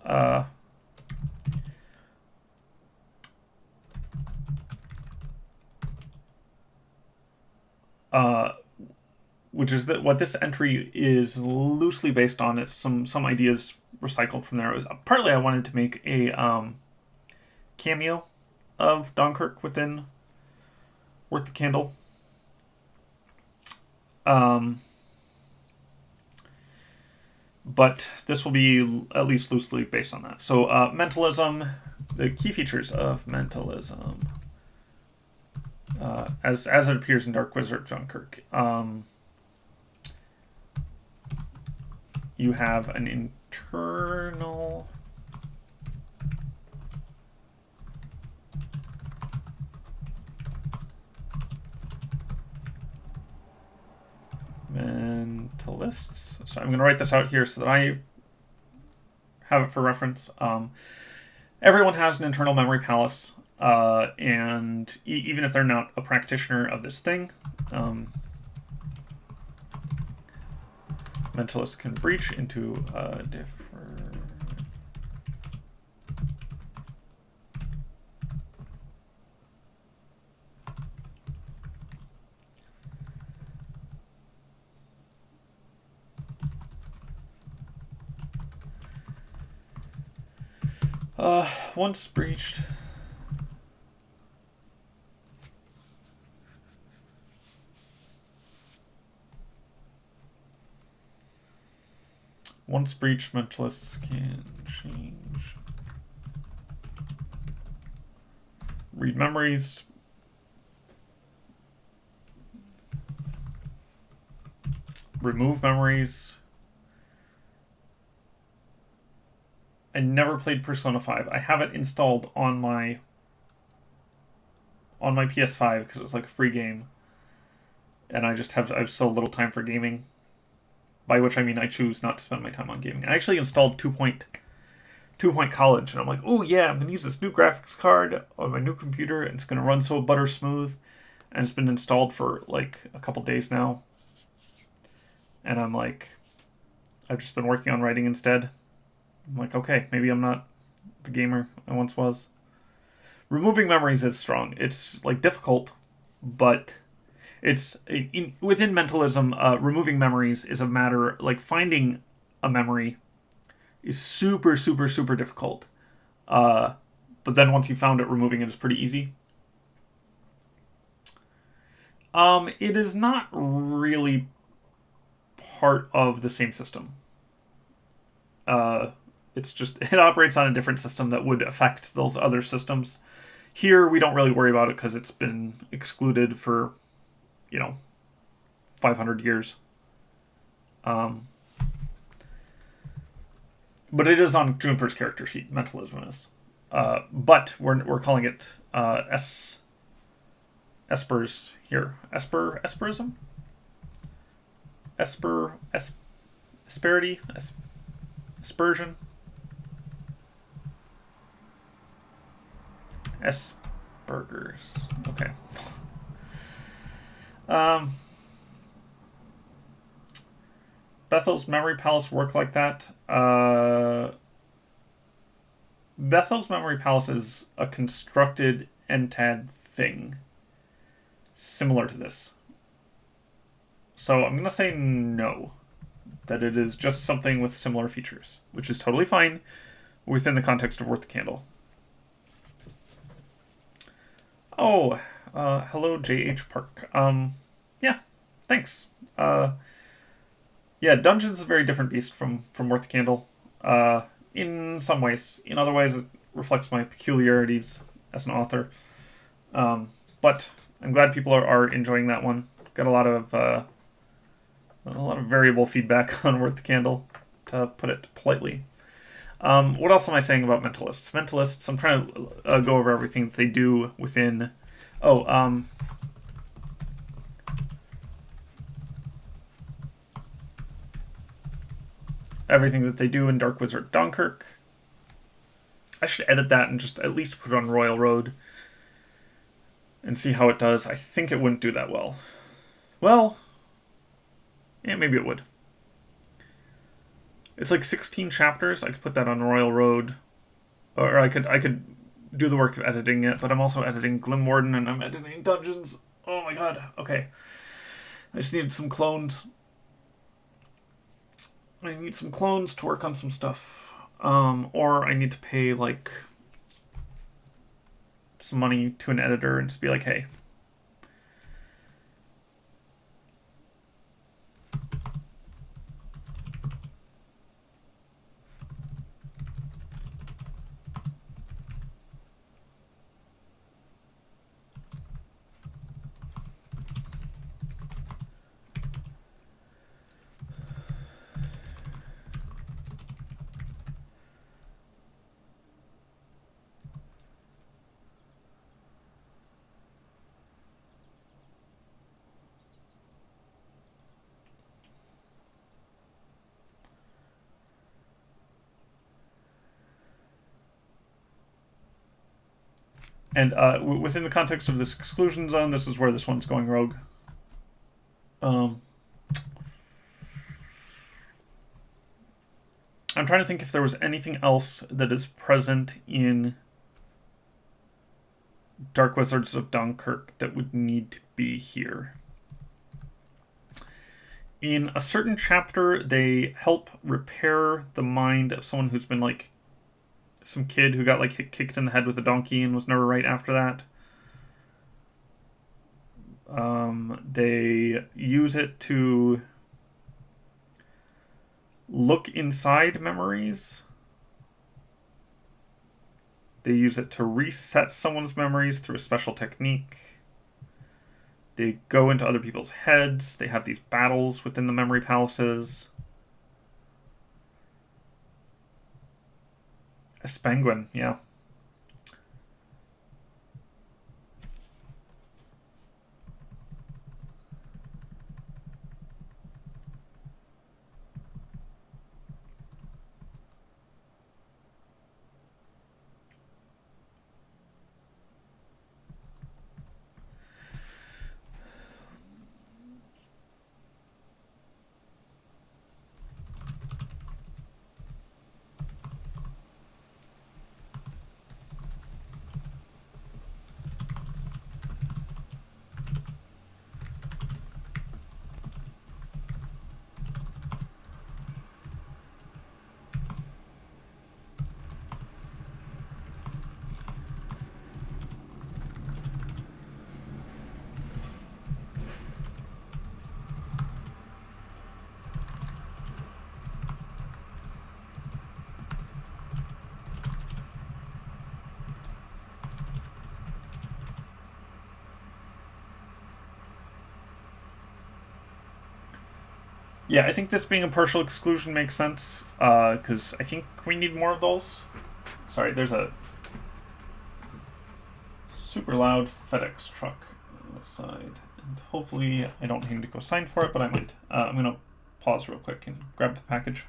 which is what this entry is loosely based on. It's some ideas recycled from there. Partly I wanted to make a cameo of Dunkirk within Worth the Candle. But this will be at least loosely based on that. So mentalism, the key features of mentalism, as it appears in Dark Wizard Dunkirk. You have an internal mentalists. So I'm going to write this out here so that I have it for reference. Everyone has an internal memory palace, and even if they're not a practitioner of this thing, mentalists can breach into a different once breached. Once breached, mentalists can change. Read memories. Remove memories. I never played Persona 5. I have it installed on my PS5 because it was like a free game. And I have so little time for gaming. By which I mean I choose not to spend my time on gaming. I actually installed Two Point College, and I'm like, oh yeah, I'm going to use this new graphics card on my new computer, and it's going to run so butter smooth. And it's been installed for like a couple days now. And I'm like, I've just been working on writing instead. I'm like, okay, maybe I'm not the gamer I once was. Removing memories is strong. It's like difficult, but it's within mentalism. Removing memories is a matter like finding a memory is super, super, super difficult. But then once you found it, removing it is pretty easy. It is not really part of the same system. It's just, it operates on a different system that would affect those other systems. Here, we don't really worry about it because it's been excluded for, 500 years. But it is on Juniper's character sheet, mentalism is. But we're calling it Espers here. Esperism? Asperity? Aspersion? Asperger's. Okay. Bethel's Memory Palace work like that. Bethel's Memory Palace is a constructed entad thing similar to this. So I'm going to say no. That it is just something with similar features, which is totally fine within the context of Worth the Candle. Oh, hello, J.H. Park. Yeah, thanks. Yeah, Dungeon's a very different beast from Worth the Candle. In some ways. In other ways, it reflects my peculiarities as an author. But I'm glad people are enjoying that one. Got a lot of variable feedback on Worth the Candle, to put it politely. What else am I saying about mentalists? Mentalists, I'm trying to go over everything that they do within. Oh, everything that they do in Dark Wizard Dunkirk. I should edit that and just at least put it on Royal Road and see how it does. I think it wouldn't do that well. Well, yeah, maybe it would. It's like 16 chapters. I could put that on Royal Road, or I could do the work of editing it. But I'm also editing Glimwarden and I'm editing Dungeons. Oh my god. Okay, I just needed some clones. I need some clones to work on some stuff, or I need to pay like some money to an editor and just be like, hey, and within the context of this exclusion zone, this is where this one's going rogue. I'm trying to think if there was anything else that is present in Dark Wizards of Dunkirk that would need to be here. In a certain chapter, they help repair the mind of someone who's been like some kid who got like kicked in the head with a donkey and was never right after that. They use it to look inside memories. They use it to reset someone's memories through a special technique. They go into other people's heads. They have these battles within the memory palaces. A Spenguin, yeah. Yeah, I think this being a partial exclusion makes sense, because I think we need more of those. Sorry, there's a super loud FedEx truck outside, and hopefully I don't need to go sign for it, but I might. I'm going to pause real quick and grab the package.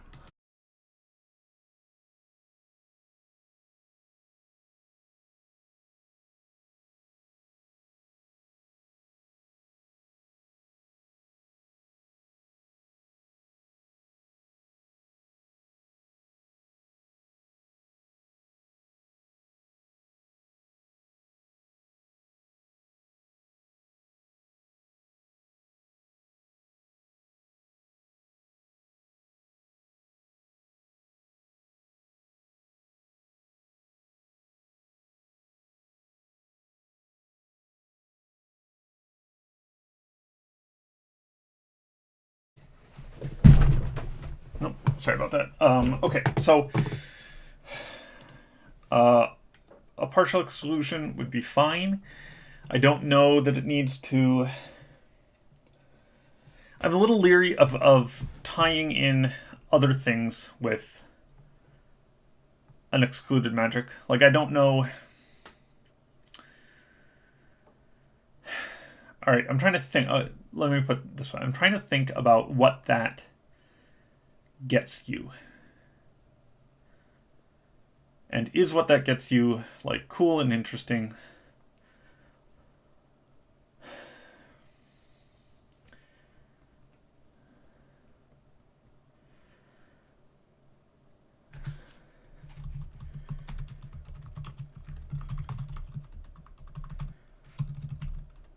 Nope, sorry about that. Okay, so a partial exclusion would be fine. I don't know that it needs to. I'm a little leery of tying in other things with an excluded magic. Like, I don't know. All right, I'm trying to think. Let me put it this way. I'm trying to think about what that gets you. And is what that gets you, like, cool and interesting?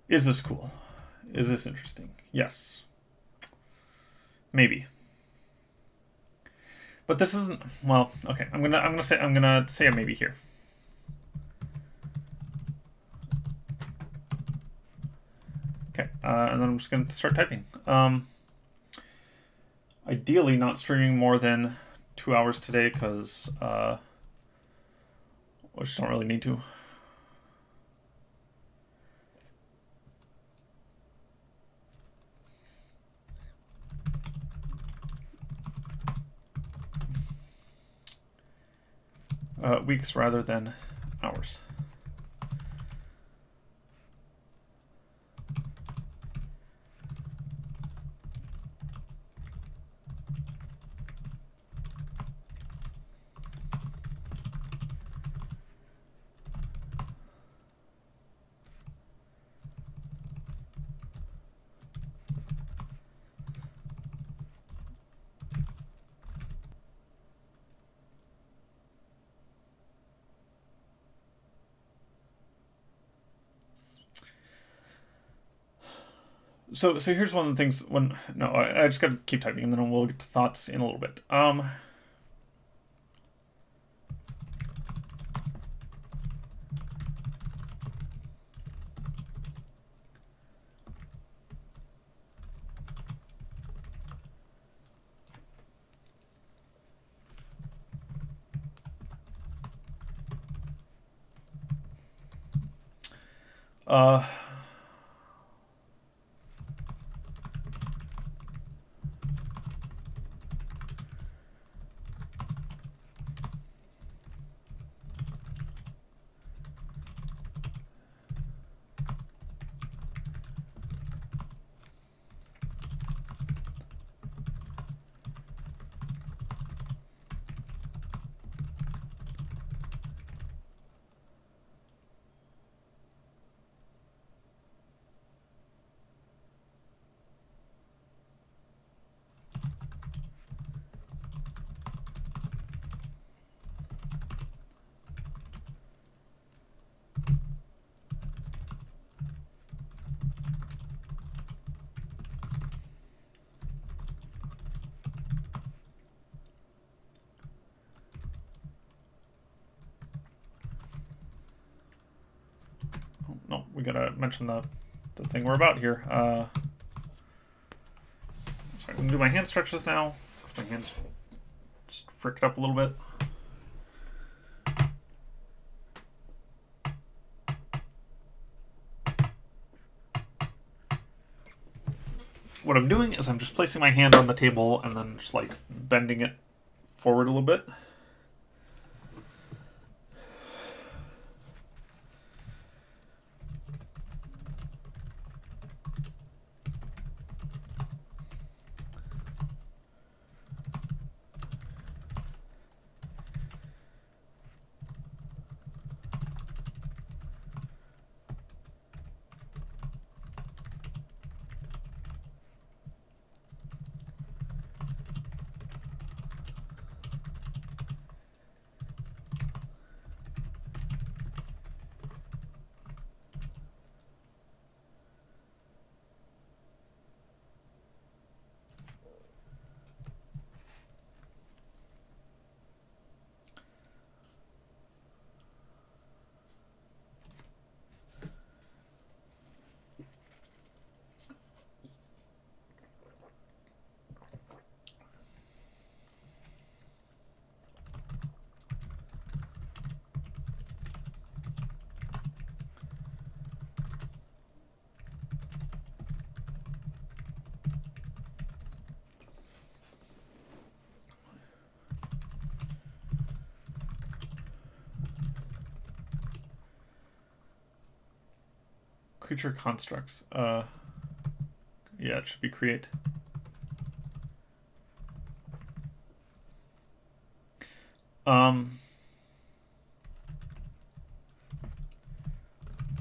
Is this cool? Is this interesting? Yes. Maybe. But this isn't, well, okay. I'm gonna say a maybe here. Okay, and then I'm just gonna start typing. Ideally not streaming more than 2 hours today, because I just don't really need to. Weeks rather than hours. So here's one of the things. I just gotta keep typing, and then we'll get to thoughts in a little bit. Uh, no, we gotta mention the thing we're about here. Sorry, I'm gonna do my hand stretches now, because my hands just fricked up a little bit. What I'm doing is I'm just placing my hand on the table and then just like bending it forward a little bit. creature constructs. Yeah, it should be create.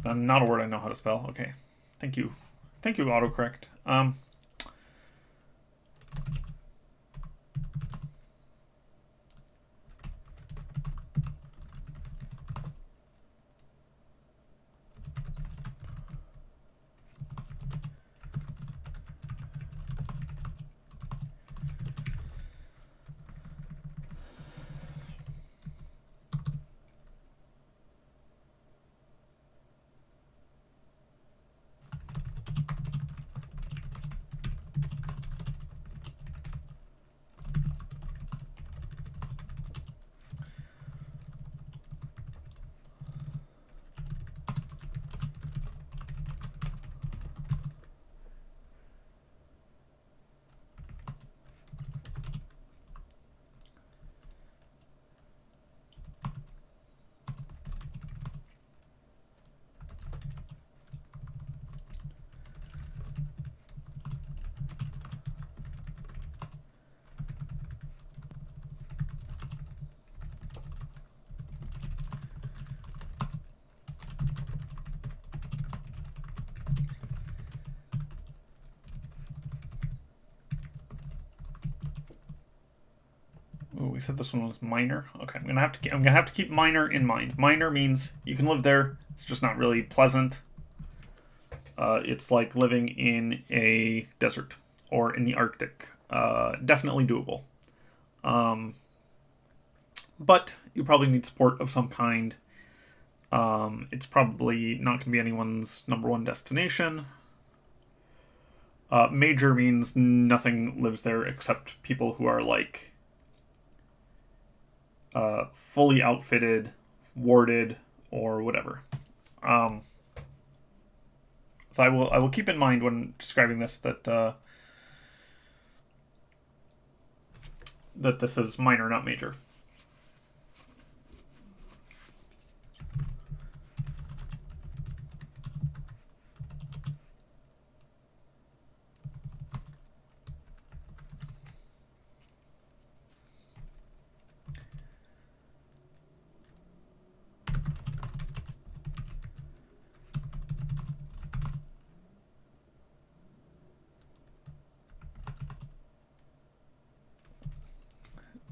Not a word I know how to spell. Okay, thank you, autocorrect. Ooh, we said this one was minor. Okay, I'm gonna have to keep minor in mind. Minor means you can live there. It's just not really pleasant. It's like living in a desert or in the Arctic. Definitely doable. But you probably need support of some kind. It's probably not going to be anyone's #1 destination. Major means nothing lives there except people who are like fully outfitted, warded, or whatever. So I will keep in mind when describing this that that this is minor, not major.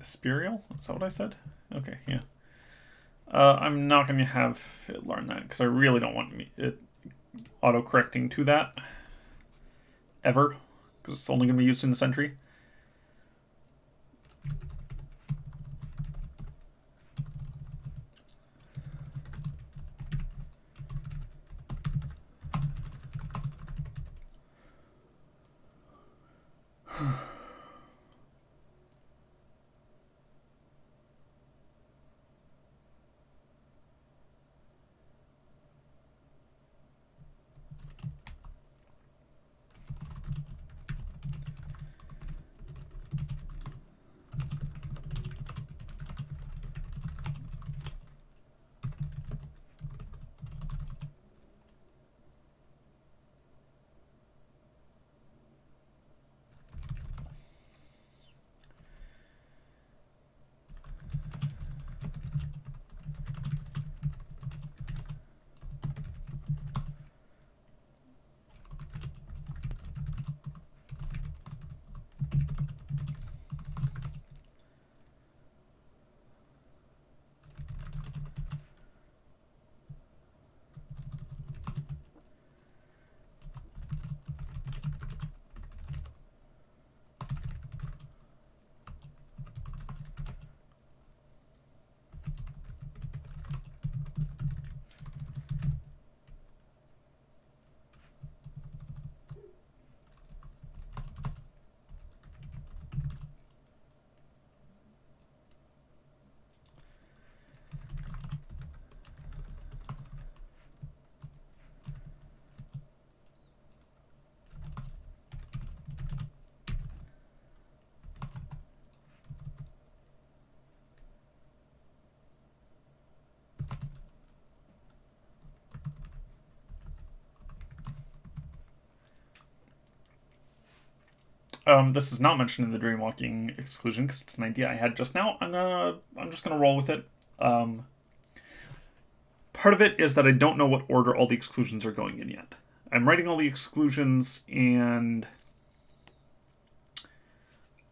Spirial? Is that what I said? Okay, yeah. I'm not going to have it learn that because I really don't want it auto-correcting to that ever, because it's only going to be used in the Sentry. This is not mentioned in the dreamwalking exclusion because it's an idea I had just now. I'm just gonna roll with it. Part of it is that I don't know what order all the exclusions are going in yet. I'm writing all the exclusions, and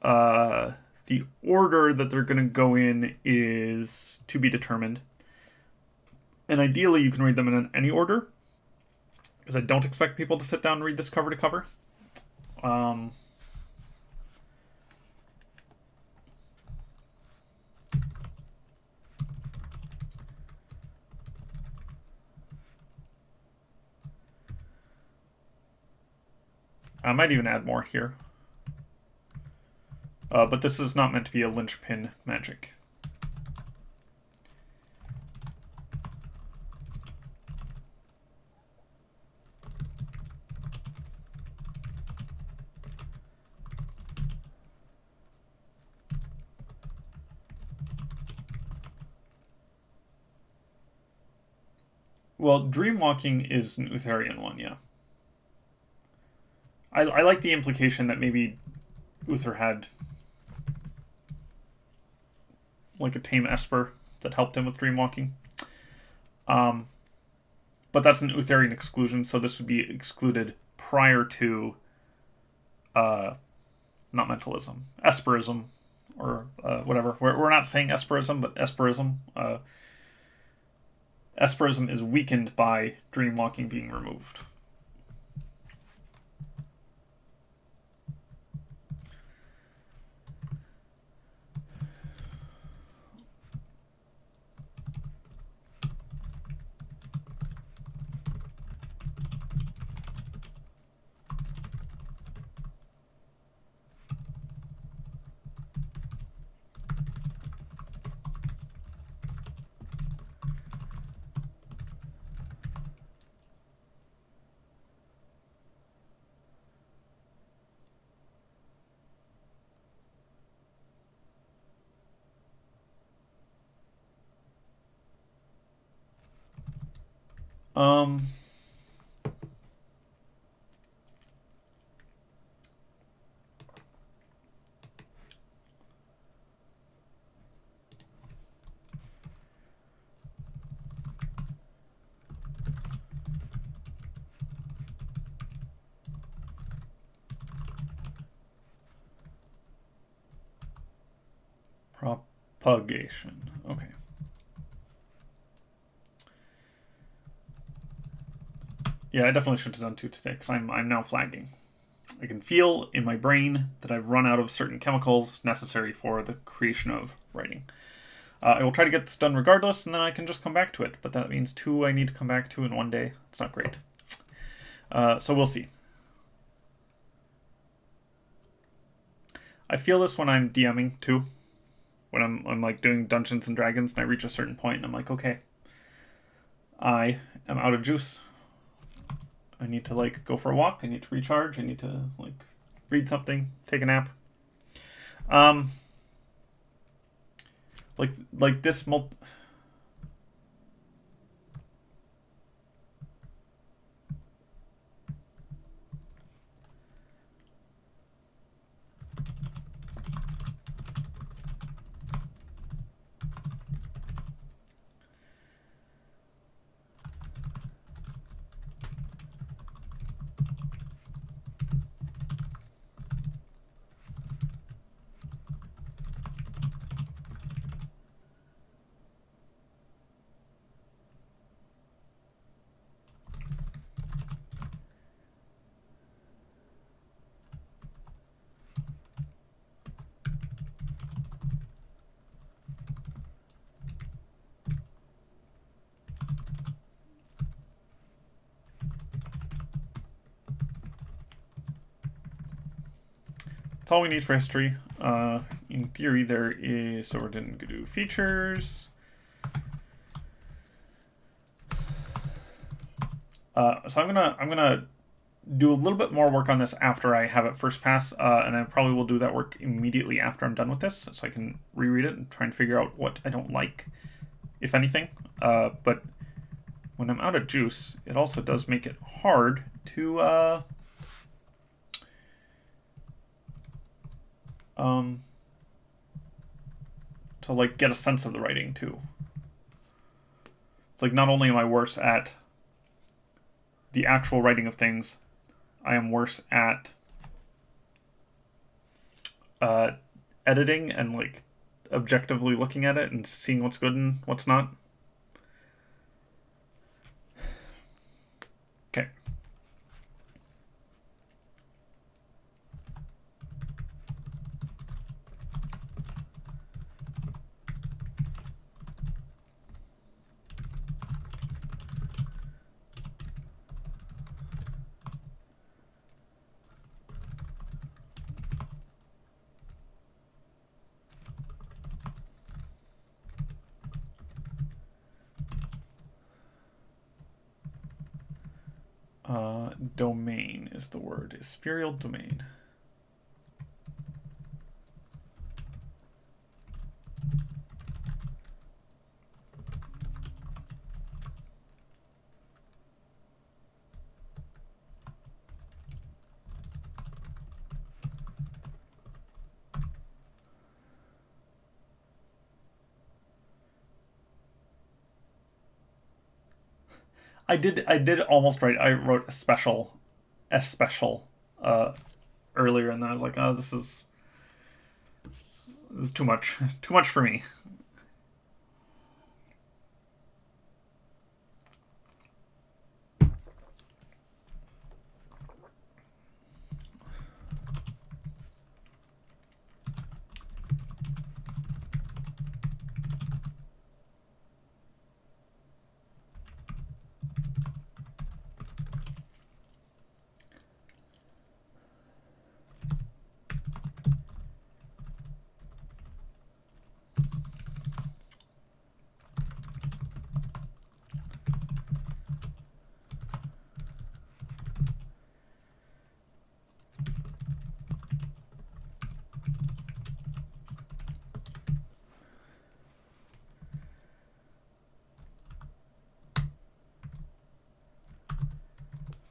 the order that they're going to go in is to be determined. And ideally, you can read them in any order, because I don't expect people to sit down and read this cover to cover. I might even add more here. But this is not meant to be a linchpin magic. Well, dreamwalking is an Utherian one, yeah. I like the implication that maybe Uther had like a tame Esper that helped him with dreamwalking. But that's an Utherian exclusion, so this would be excluded prior to not mentalism, Esperism, or whatever. We're not saying Esperism, but Esperism. Esperism is weakened by dreamwalking being removed. Um, propagation. Okay. Yeah, I definitely should have done 2 today because I'm now flagging. I can feel in my brain that I've run out of certain chemicals necessary for the creation of writing. I will try to get this done regardless, and then I can just come back to it. But that means 2 I need to come back to in 1 day. It's not great. So we'll see. I feel this when I'm DMing too. When I'm like doing Dungeons and Dragons and I reach a certain point and I'm like, okay, I am out of juice. I need to like go for a walk. I need to recharge. I need to like read something, take a nap. Like this That's all we need for history. In theory, there is. So we're going to do features. So I'm gonna do a little bit more work on this after I have it first pass, and I probably will do that work immediately after I'm done with this, so I can reread it and try and figure out what I don't like, if anything. But when I'm out of juice, it also does make it hard to to like get a sense of the writing too. It's like not only am I worse at the actual writing of things, I am worse at editing and like objectively looking at it and seeing what's good and what's not. Okay. Domain is the word. Spurial domain. I did almost write. I wrote a special earlier, and then I was like, oh, this is too much, too much for me.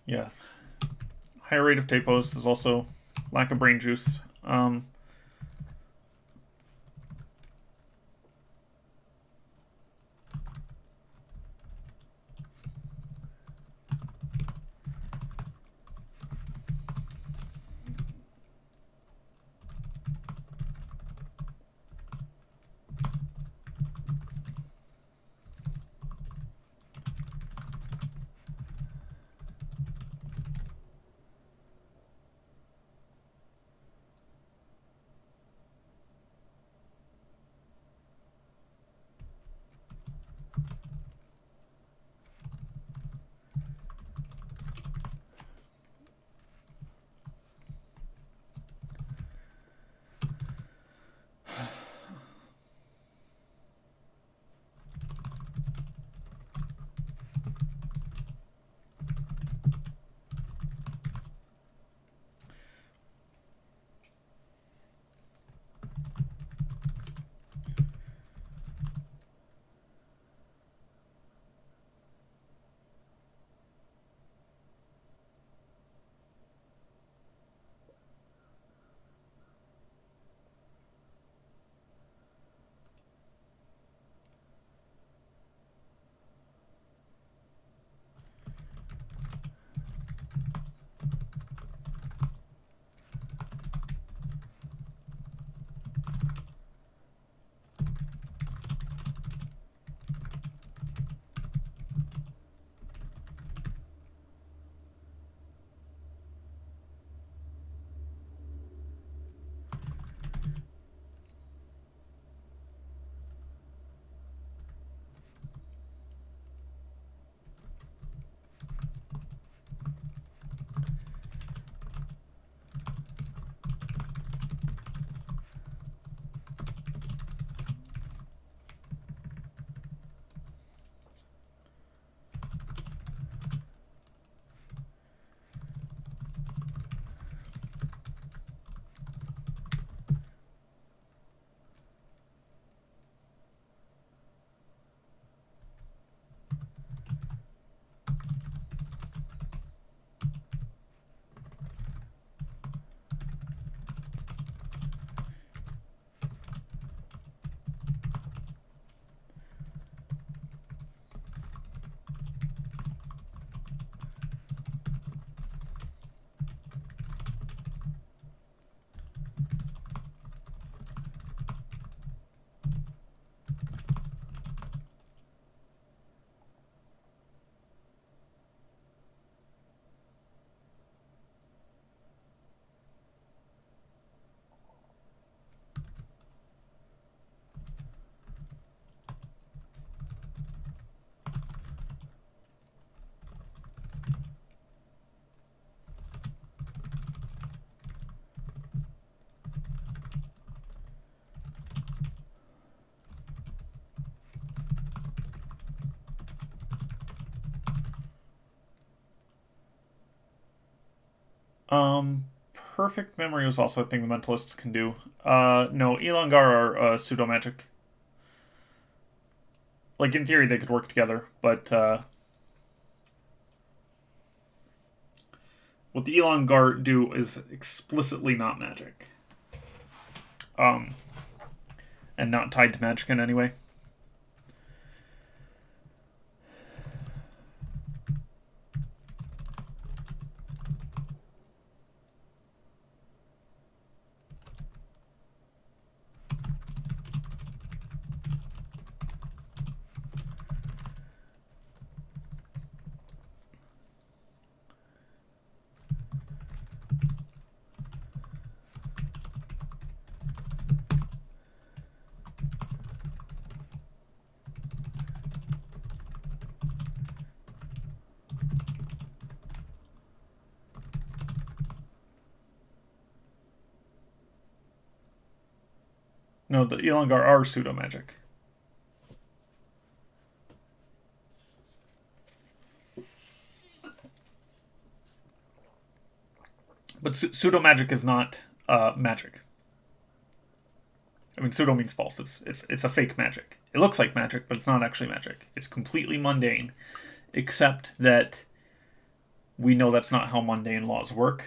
Yeah. Higher rate of typos is also lack of brain juice. Perfect memory was also a thing the mentalists can do. No, Elongar are pseudo magic. Like in theory, they could work together, but what the Elongar do is explicitly not magic, um, and not tied to magic in any way. No, the Elongar are pseudo magic. But pseudo magic is not magic. I mean, pseudo means false. It's a fake magic. It looks like magic, but it's not actually magic. It's completely mundane, except that we know that's not how mundane laws work.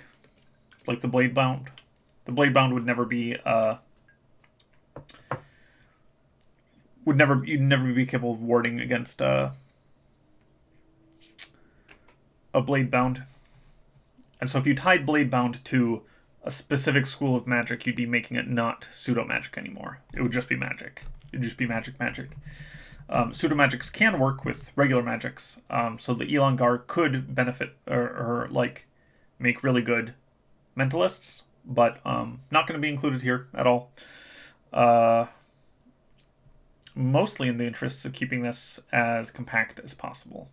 Like the blade bound. The blade bound would never be you'd never be capable of warding against a blade bound. And so if you tied blade bound to a specific school of magic, you'd be making it not pseudo magic anymore. It would just be magic. It'd just be magic. Pseudo magics can work with regular magics, so the Elongar could benefit or like make really good mentalists, but not going to be included here at all. Mostly in the interests of keeping this as compact as possible.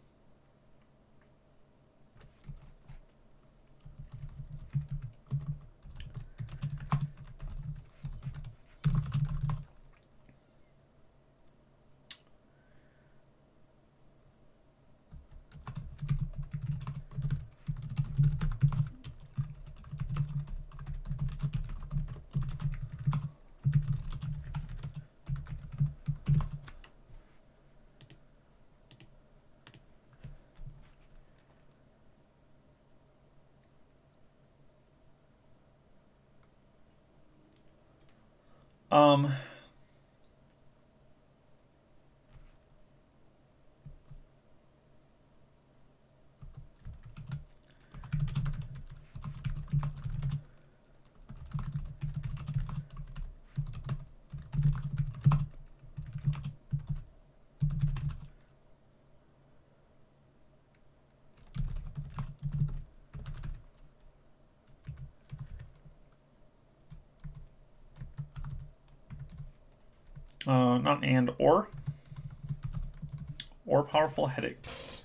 Um, not and or powerful headaches.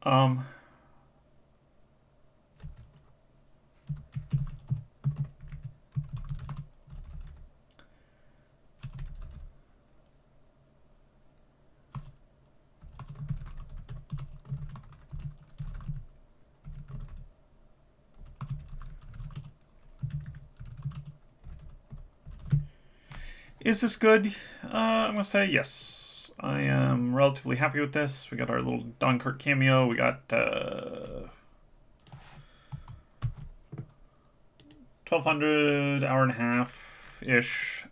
Um, is this good? I'm gonna say yes. I am relatively happy with this. We got our little Dunkirk cameo. We got 1200, hour and a half ish.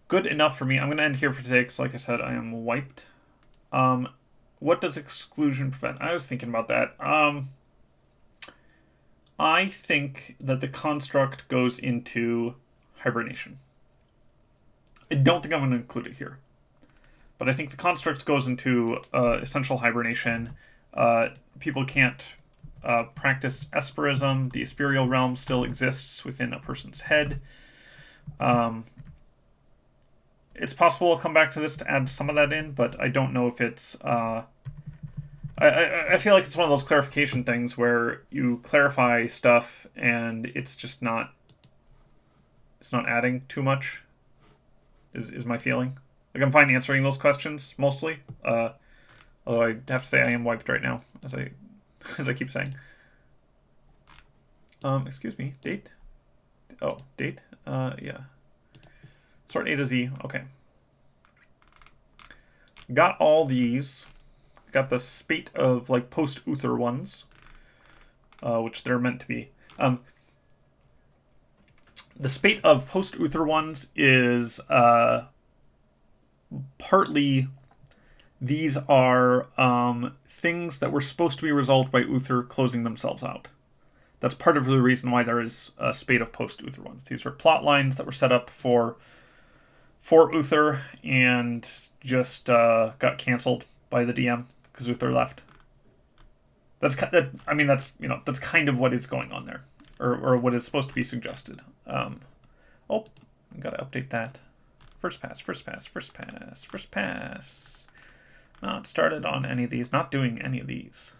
Good enough for me. I'm gonna end here for today because, like I said, I am wiped. What does exclusion prevent? I was thinking about that. I think that the construct goes into hibernation. I don't think I'm going to include it here, but I think the construct goes into essential hibernation. People can't practice esperism. The Esperial realm still exists within a person's head. It's possible I'll come back to this to add some of that in, but I don't know if it's... I feel like it's one of those clarification things where you clarify stuff and it's just not... It's not adding too much, is my feeling. Like, I'm fine answering those questions, mostly. Although I have to say I am wiped right now, as I keep saying. Excuse me, date? Oh, date? Yeah. Sort A to Z, okay. Got all these. Got the spate of, like, post-Uther ones, which they're meant to be. The spate of post-Uther ones is partly... These are things that were supposed to be resolved by Uther closing themselves out. That's part of the reason why there is a spate of post-Uther ones. These are plot lines that were set up for Uther and just got canceled by the DM because Uther left. That's kind of what is going on there, or what is supposed to be suggested. Oh, I gotta update that. First pass. Not started on any of these. Not doing any of these.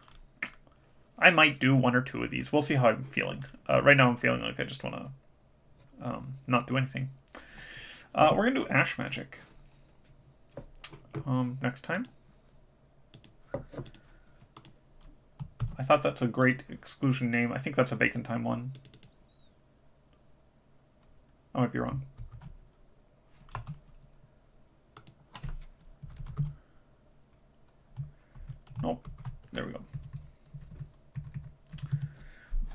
I might do one or two of these. We'll see how I'm feeling. Right now I'm feeling like I just want to not do anything. We're going to do Ash Magic next time. I thought that's a great exclusion name. I think that's a Bacon Time one. I might be wrong. Nope. There we go.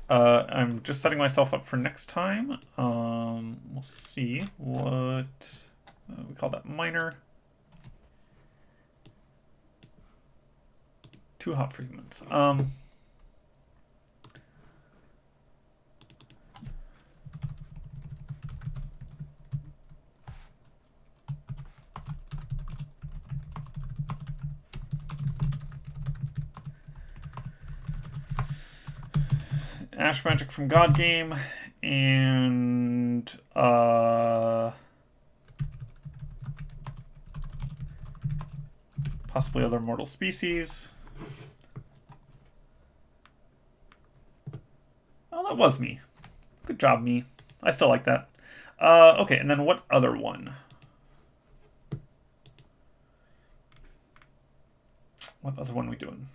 I'm just setting myself up for next time. We'll see what we call that minor. Too hot for humans. Ash Magic from God Game, and possibly other mortal species. Oh, that was me. Good job, me. I still like that. Okay, and then what other one? What other one are we doing?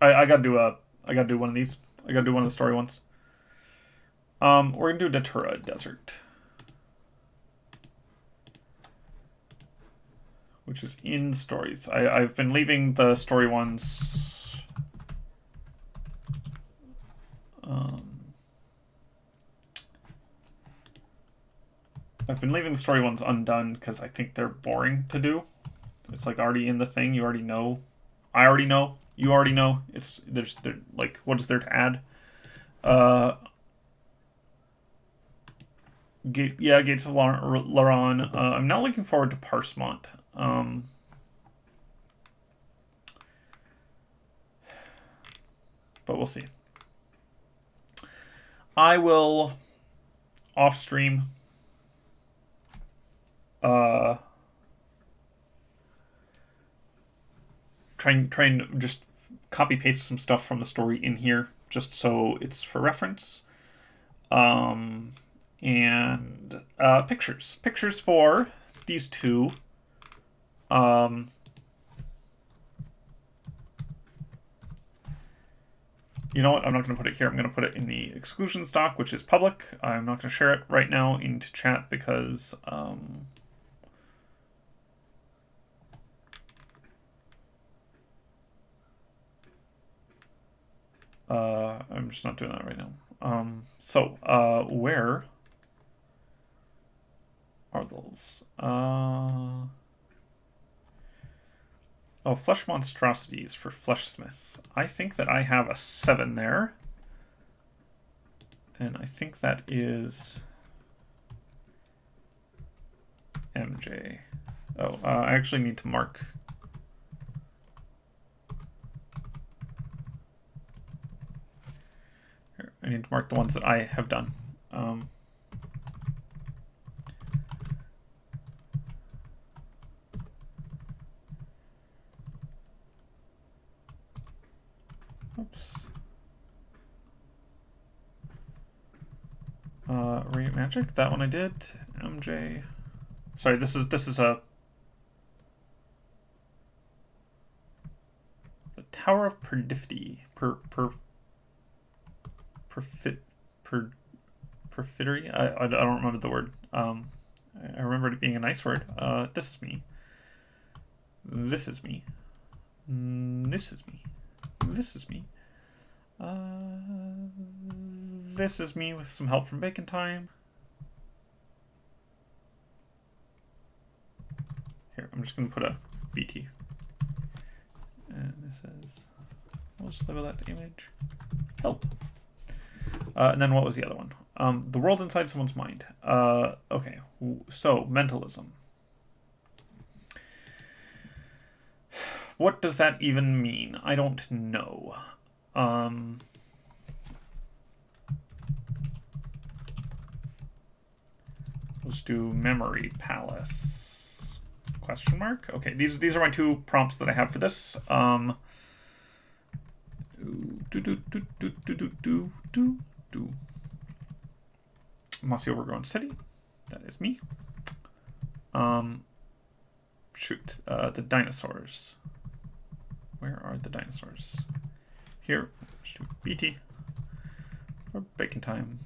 I gotta do one of these. I gotta do one of the story ones. We're gonna do Datura Desert, which is in stories. I've been leaving the story ones. I've been leaving the story ones undone because I think they're boring to do. It's like already in the thing. You already know. I already know. You already know. They're like, what is there to add? Gates of Laron. I'm now looking forward to Parsemont. But we'll see. I will off stream try and just copy paste some stuff from the story in here, just so it's for reference. And pictures for these two. You know what? I'm not going to put it here. I'm going to put it in the exclusions doc, which is public. I'm not going to share it right now into chat because I'm just not doing that right now. Where are those? Oh, Flesh Monstrosities for Fleshsmith. I think that I have a 7 there. And I think that is MJ. Oh, I actually need to mark. Here, I need to mark the ones that I have done. Oops. Radiant Magic, that one I did. MJ. Sorry, this is a the Tower of Perfidy. Perfidy. I don't remember the word. I remember it being a nice word. This is me. This is me. This is me. This is me. This is me with some help from Bacon Time. Here, I'm just going to put a BT. And this is, we'll just label that image. Help. And then what was the other one? The world inside someone's mind. Okay, so mentalism. What does that even mean? I don't know. Let's do memory palace. Question mark? Okay, these are my 2 prompts that I have for this. Mossy Overgrown City. That is me. Shoot, the dinosaurs. Where are the dinosaurs? Here, shoot, BT for Bacon Time.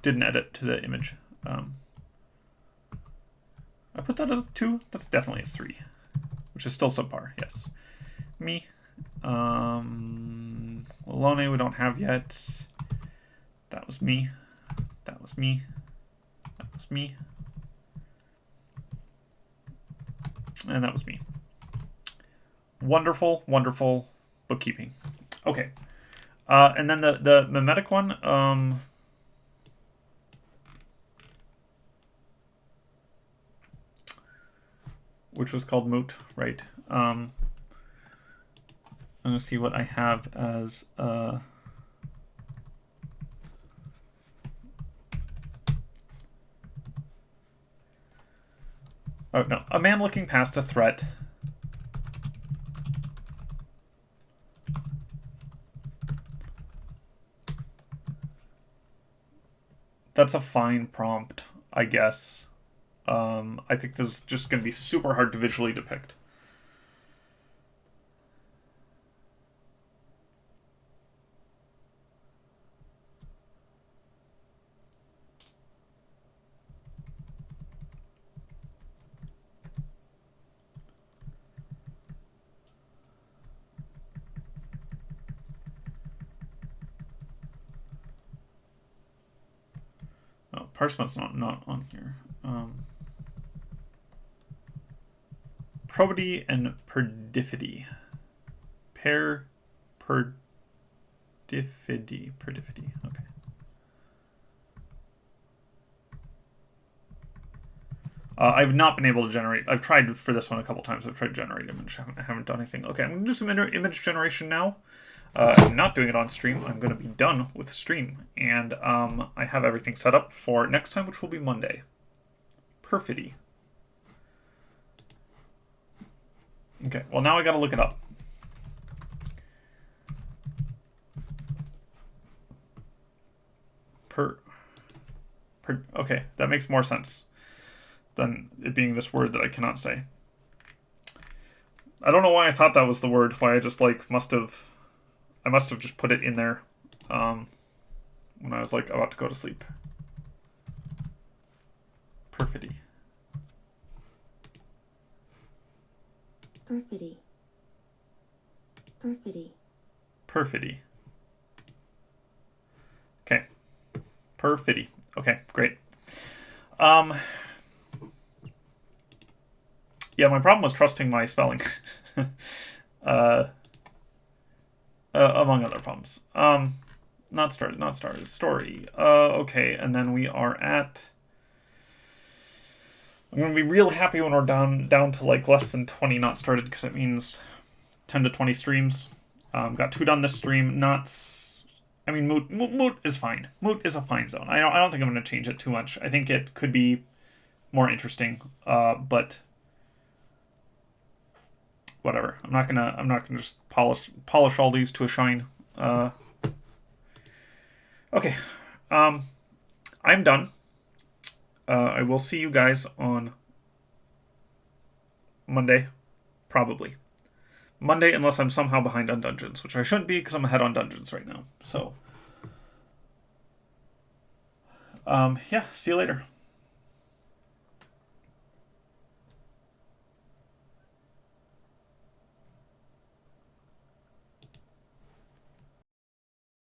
Did an edit to the image. I put that as a 2. That's definitely a 3, which is still subpar. Yes, me. Lone we don't have yet. That was me. That was me. That was me. And that was me. Wonderful, wonderful bookkeeping. Okay. And then the mimetic one, which was called Moot, right? I'm going to see what I have as... Oh, no. A man looking past a threat. That's a fine prompt, I guess. I think this is just going to be super hard to visually depict. Oh, parchment's not on here. Probity and perdifity. Perdifity. Okay. I've not been able to generate. I've tried for this one a couple times. I've tried to generate image. I haven't done anything. Okay, I'm going to do some image generation now. I'm not doing it on stream. I'm going to be done with the stream. And I have everything set up for next time, which will be Monday. Perfidy. Okay, well now I got to look it up. Okay, that makes more sense than it being this word that I cannot say. I don't know why I thought that was the word. Why I just like must have just put it in there when I was like about to go to sleep. Perfidy. Perfidy. Perfidy. Perfidy. Okay. Perfidy. Okay, great. Yeah, my problem was trusting my spelling. Among other problems. Not started. Story. Okay, and then we are at... I'm going to be real happy when we're down to like less than 20 not started, because it means 10 to 20 streams. Got 2 done this stream. I mean, moot is fine. Moot is a fine zone. I don't think I'm going to change it too much. I think it could be more interesting, but whatever. I'm not gonna just polish all these to a shine. Okay, I'm done. I will see you guys on Monday, probably. Monday, unless I'm somehow behind on dungeons, which I shouldn't be because I'm ahead on dungeons right now. So, yeah, see you later.